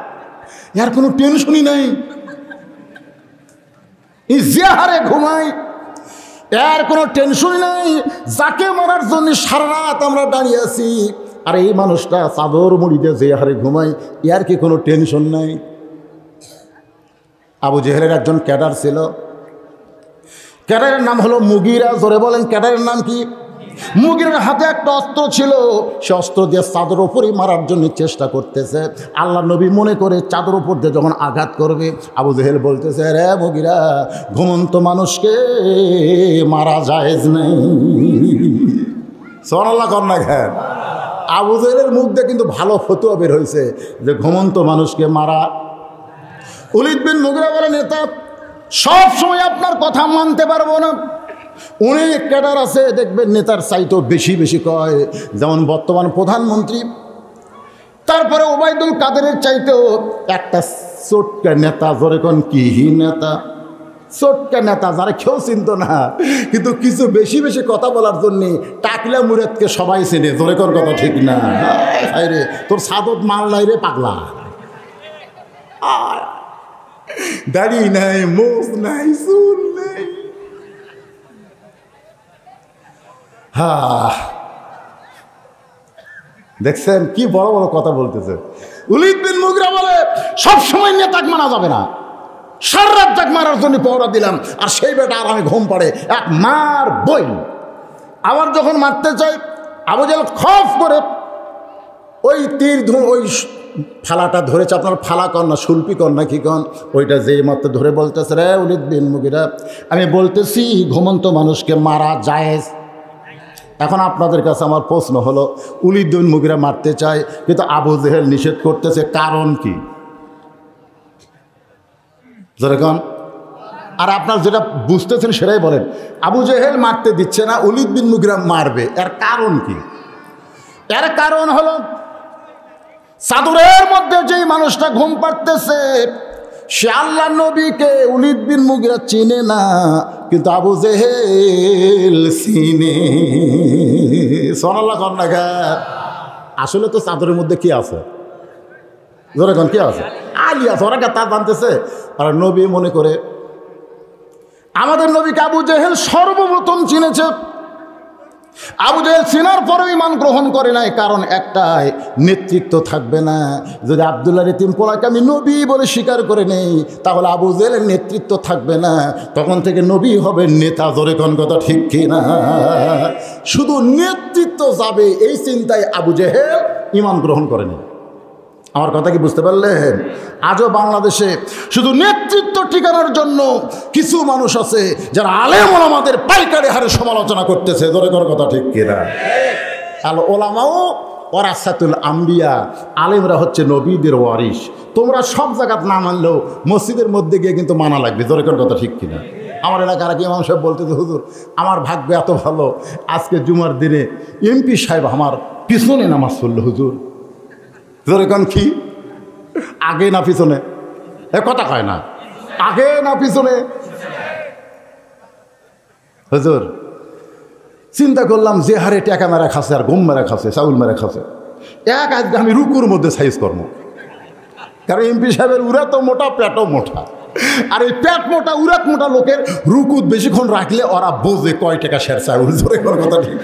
এর কোনো টেনশনই নাই, যে হারে ঘুমাই এর কোনো টেনশনই নাই, যাকে মারার জন্য সারা রাত আমরা দাঁড়িয়ে আছি। আর এই মানুষটা চাদর মুড়ি দিয়ে যে হারে ঘুমাই, এর কি কোনো টেনশন নাই? আবু জেহেলের একজন ক্যাডার ছিল, ক্যাডারের নাম হলো মুগিরা। জোরে বলেন ক্যাডারের নাম কি? মুগিরার হাতে একটা অস্ত্র ছিল, সে অস্ত্র দিয়ে চাদর উপরই মারার জন্য চেষ্টা করতেছে। আল্লাহ নবী মনে করে চাদর উপর দিয়ে যখন আঘাত করবে, আবু জেহেল বলতেছে রে মুগিরা, ঘুমন্ত মানুষকে মারা জায়েজ নেই। সুবহানাল্লাহ কর না কেন? আবু জেহেলের মুখ দিয়ে কিন্তু ভালো ফতোয়া বের হয়েছে যে ঘুমন্ত মানুষকে মারা। ওলীদ বিন মুগিরা বলে নেতা, সব সময় আপনার কথা মানতে পারবো না। অনেক ক্যাডার আছে দেখবেন নেতার চাইতেও বেশি বেশি কয়, যেমন বর্তমান প্রধানমন্ত্রী, তারপরে ওবায়দুল কাদেরের চাইতেও একটা ছোট্কা নেতা। জোরে কোন কি নেতা? ছোট্কা নেতা, যারা কেউ চিনত না, কিন্তু কিছু বেশি বেশি কথা বলার জন্যে টাকলা মুরাদকে সবাই চেনে। জোরে কোন কথা ঠিক না? রে তোর সাদত মাল নাই রে পাগলা, দাড়ি নাই, মোজ নাই, চুল নাই। দেখছেন কি বড় বড় কথা বলতেছে। ওলীদ বিন মুগিরা বলে সবসময় নেতাকে মানা যাবে না, সারা রাত তাক মারার জন্য পহরা দিলাম, আর সেই বেটা আর আমি ঘুম পড়ে এক মার বই। আবার যখন মারতে চাই, আবু জাহেল খফ করে ওই তীর ওই ফালাটা ধরেছে। আপনার ফালা কর না শুল্পি কর না কি কন, ওইটা যেই মাত্র ধরে বলতেছে রে ওলীদ বিন মুগিরা, আমি বলতেছি ঘুমন্ত মানুষকে মারা জায়েজ। এখন আপনাদের কাছে আমার প্রশ্ন হলো, ওলীদ বিন মুগিরা মারতে চায় কিন্তু আবু জেহেল নিষেধ করতেছে, কারণ কি? যেরকম আর আপনার যেটা বুঝতেছেন সেটাই বলেন। আবু জেহেল মারতে দিচ্ছে না, ওলীদ বিন মুগিরা মারবে, এর কারণ কি? এর কারণ হলো চাদরের মধ্যে যেই মানুষটা ঘুম পাড়তেছে সে আল্লাহ নবীকে ওলীদ বিন মুগিরা চিনে না, কিন্তু আবু জেহেল চিনে। সুবহানাল্লাহ কন্যা গা। আসলে তো চাদরের মধ্যে কি আছে? যেরকম কি আছে? আলী আছে, ওরা তা জানতেছে। আর নবী মনে করে আমাদের নবীকে আবু জেহেল সর্বপ্রথম চিনেছে। আবু জেহেল চিনার পরেও ঈমান গ্রহণ করে নাই, কারণ একটাই, নেতৃত্ব থাকবে না। যদি আব্দুল্লাহর এতিম পোলাকে আমি নবী বলে স্বীকার করে নেই, তাহলে আবু জেহেলের নেতৃত্ব থাকবে না, তখন থেকে নবী হবে নেতা। জোরে কোন কথা ঠিক কি না? শুধু নেতৃত্ব যাবে এই চিন্তায় আবু জেহেল ঈমান গ্রহণ করেনি। আমার কথা কি বুঝতে পারলেন? আজও বাংলাদেশে শুধু নেতৃত্ব ঠিকানোর জন্য কিছু মানুষ আছে যারা আলেম ওলামাদের পাইকারি হারে সমালোচনা করতেছে। জোরে কোন কথা ঠিক কিনা? আল ওলামাও ওয়ারাসাতুল আম্বিয়া, আলেমরা হচ্ছে নবীদের ওয়ারিস। তোমরা সব জায়গায় না মানলেও মসজিদের মধ্যে গিয়ে কিন্তু মানা লাগবে। জোরে কোন কথা ঠিক কিনা? আমার এলাকার কি ইমাম সাহেব বলতেছে, হুজুর আমার ভাগ্য এত ভালো, আজকে জুমার দিনে এমপি সাহেব আমার পিছনে নামাজ পড়লো। হুজুর যেরকম কি আগে না পিছনে? এ কথা কয় না, আগে না পিছনে? হুজুর চিন্তা করলাম যে হারে টাকা মেরা খাসে আর গম মেরা খাসে, চাউল মেরা খাসে, এক আজকে আমি রুকুর মধ্যে সাইজ করবো। কারণ এমপি সাহেবের উরা তো মোটা, পেটও মোটা, আর এই পেট মোটা উরাত মোটা লোকের রুকুত বেশিক্ষণ রাখলে ওরা বোঝে কয় টাকা শের চাউল। জোরে কোন কথা ঠিক?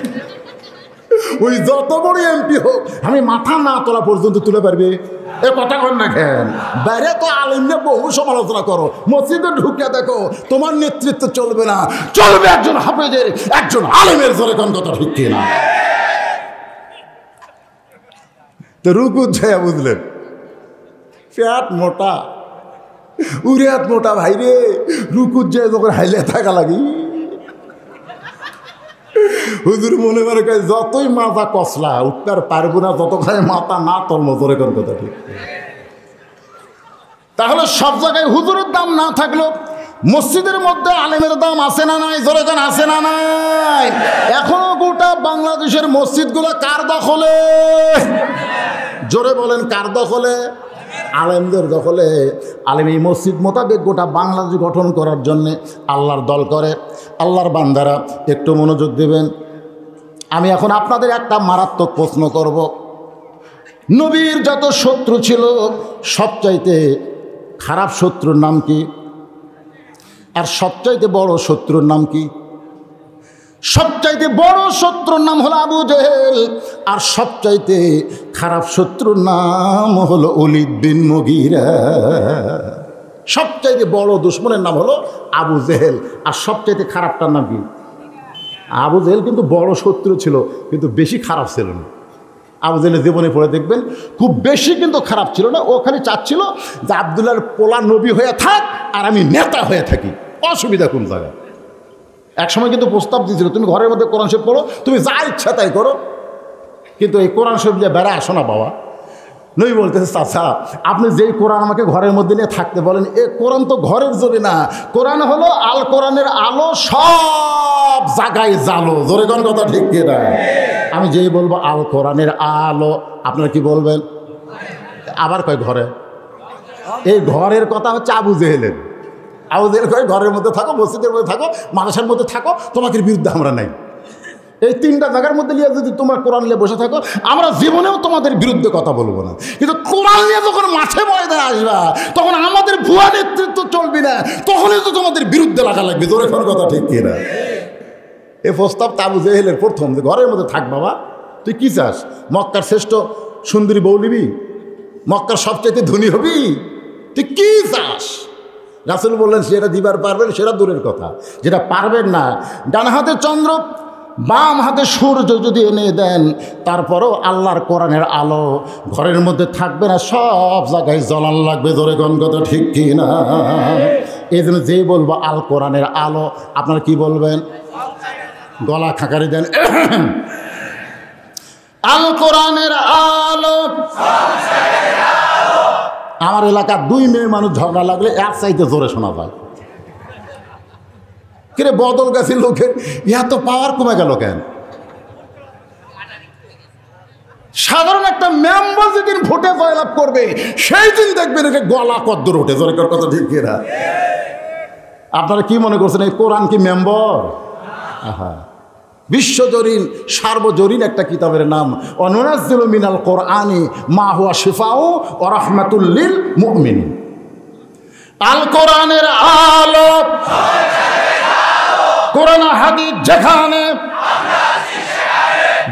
ওই যত বড় এমপি হোক, আমি মাথা না তোলা পর্যন্ত তুলে পারবে? এ কথা কর না কেন? বাইরে তো আলেমদের বহু সমালোচনা করো, মসজিদে ঢুকে দেখো তোমার নেতৃত্ব চলবে না, চলবে একজন হাফেজের, একজন আলেমের। জোরে কোন কথা ঠিক কিনা? তো রুকুত যায় বুঝলেন, পেট মোটা উরিয়াত মোটা, ভাইরে রুকুত যায় যখন হাইলে থাকা লাগি। হুজুর মনে মনে কয় যতই মাথা কসলা উঠতে পারবো না, যতক্ষণ মাথা না তলম। জোরে কোন কথা ঠিক? তাহলে সব জায়গায় হুজুরের দাম না থাকলেও মসজিদের মধ্যে আলেমের দাম আছে না নাই? জোরে কোন আছে না নাই? এখনো গোটা বাংলাদেশের মসজিদগুলো কার দখলে? জোরে বলেন, কার দখলে? আলেমদের দখলে। আলেম এই মসজিদ মোতাবেক গোটা বাংলাদেশ গঠন করার জন্যে আল্লাহর দল করে। আল্লাহর বান্দারা একটু মনোযোগ দেবেন। আমি এখন আপনাদের একটা মারাত্মক প্রশ্ন করব। নবীর যত শত্রু ছিল সবচাইতে খারাপ শত্রুর নাম কি? আর সবচাইতে বড় শত্রুর নাম কি? সবচাইতে বড় শত্রুর নাম হলো আবু জেহেল, আর সবচাইতে খারাপ শত্রুর নাম হলো ওলীদ বিন মুগীরা। সবচাইতে বড় দুশমনের নাম হলো আবু জেহেল, আর সবচাইতে খারাপটার নাম কি? আবু জেহেল কিন্তু বড় শত্রু ছিল, কিন্তু বেশি খারাপ ছিল না। আবু জেহেলের জীবনে পড়ে দেখবেন খুব বেশি কিন্তু খারাপ ছিল না। ও খালি চাচ্ছিল যে আব্দুল্লাহর পোলা নবী হয়ে থাক আর আমি নেতা হয়ে থাকি। অসুবিধা কোন জায়গায়? একসময় কিন্তু প্রস্তাব দিয়েছিল, তুমি ঘরের মধ্যে কোরআন শরীফ পড়ো, তুমি যা ইচ্ছা তাই করো, কিন্তু এই কোরআন শরীফ দিয়ে বেড়া আসো না বাবা। নবী বলতেছে, চাচা আপনি যেই কোরআন আমাকে ঘরের মধ্যে নিয়ে থাকতে বলেন, এ কোরআন তো ঘরের জন্য না, কোরআন হলো আল কোরআনের আলো, সব জায়গায় জালো। জোরে কোন কথা ঠিক কিনা? আমি যেই বলবো আল কোরআনের আলো, আপনারা কি বলবেন? আবার কয় ঘরে। এই ঘরের কথা হচ্ছে আবু জেহেলের। আবু জেহেল কয় ঘরের মধ্যে থাকো, মসজিদের মধ্যে থাকো, মাদ্রাসার মধ্যে থাকো, তোমাদের বিরুদ্ধে আমরা নাই। এই তিনটা জায়গার মধ্যে নিয়ে যদি তোমার কোরআন নিয়ে বসে থাকো, আমরা জীবনেও তোমাদের বিরুদ্ধে কথা বলবো না। কিন্তু কোরআন নিয়ে যখন মাঠে ময়দানে আসবা, তখন আমাদের ভুয়া নেতৃত্ব চলবে না, তখনই তো তোমাদের বিরুদ্ধে লাগা লাগবে। জোরে কোন কথা ঠিক কিনা? এই প্রস্তাব আবু জেহেলের প্রথম, যে ঘরের মধ্যে থাক বাবা, তুই কি চাস? মক্কার শ্রেষ্ঠ সুন্দরী বউ নিবি? মক্কার সবচাইতে ধনী হবি? তুই কি চাস? রাসূল বললেন, সেটা দিবার পারবেন সেটা দূরের কথা, যেটা পারবেন না, ডান হাতে চন্দ্র বাম হাতে সূর্য যদি এনে দেন, তারপরও আল্লাহর কোরআনের আলো ঘরের মধ্যে থাকবে না, সব জায়গায় জ্বলান লাগবে। জোরে কোন কথা ঠিক কি না? এই জন্য যে বলবো আল কোরআনের আলো, আপনারা কি বলবেন? গলা খাকারি দেন। আল কোরআনের আলো। আমার এলাকার দুই মেয়ে মানুষ ঝগড়া লাগলে এক চাইতে জোরে শোনা যায়। কিরে বদল গাছের লোকের এত পাওয়ার কমে গেল কেন? সাধারণ একটা মেম্বার যেদিন ভোটে জয়লাভ করবে, সেই দিন দেখবেন একে গলা কদ্দর ওঠে। জোরে কথা ঠিক কিনা? আপনারা কি মনে করছেন এই কোরআন কি মেম্বার? আহা, বিশ্বজনীন সার্বজনীন একটা কিতাবের নাম ওয়ানুনাজ্জিলু মিনাল কোরআনি মা হুয়া শিফাউ ওয়া রাহমাতুল লিল মুমিনিন। আল কোরআনের আলো, কোরআন হাদিস যেখানে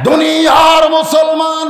দুনিয়ার মুসলমান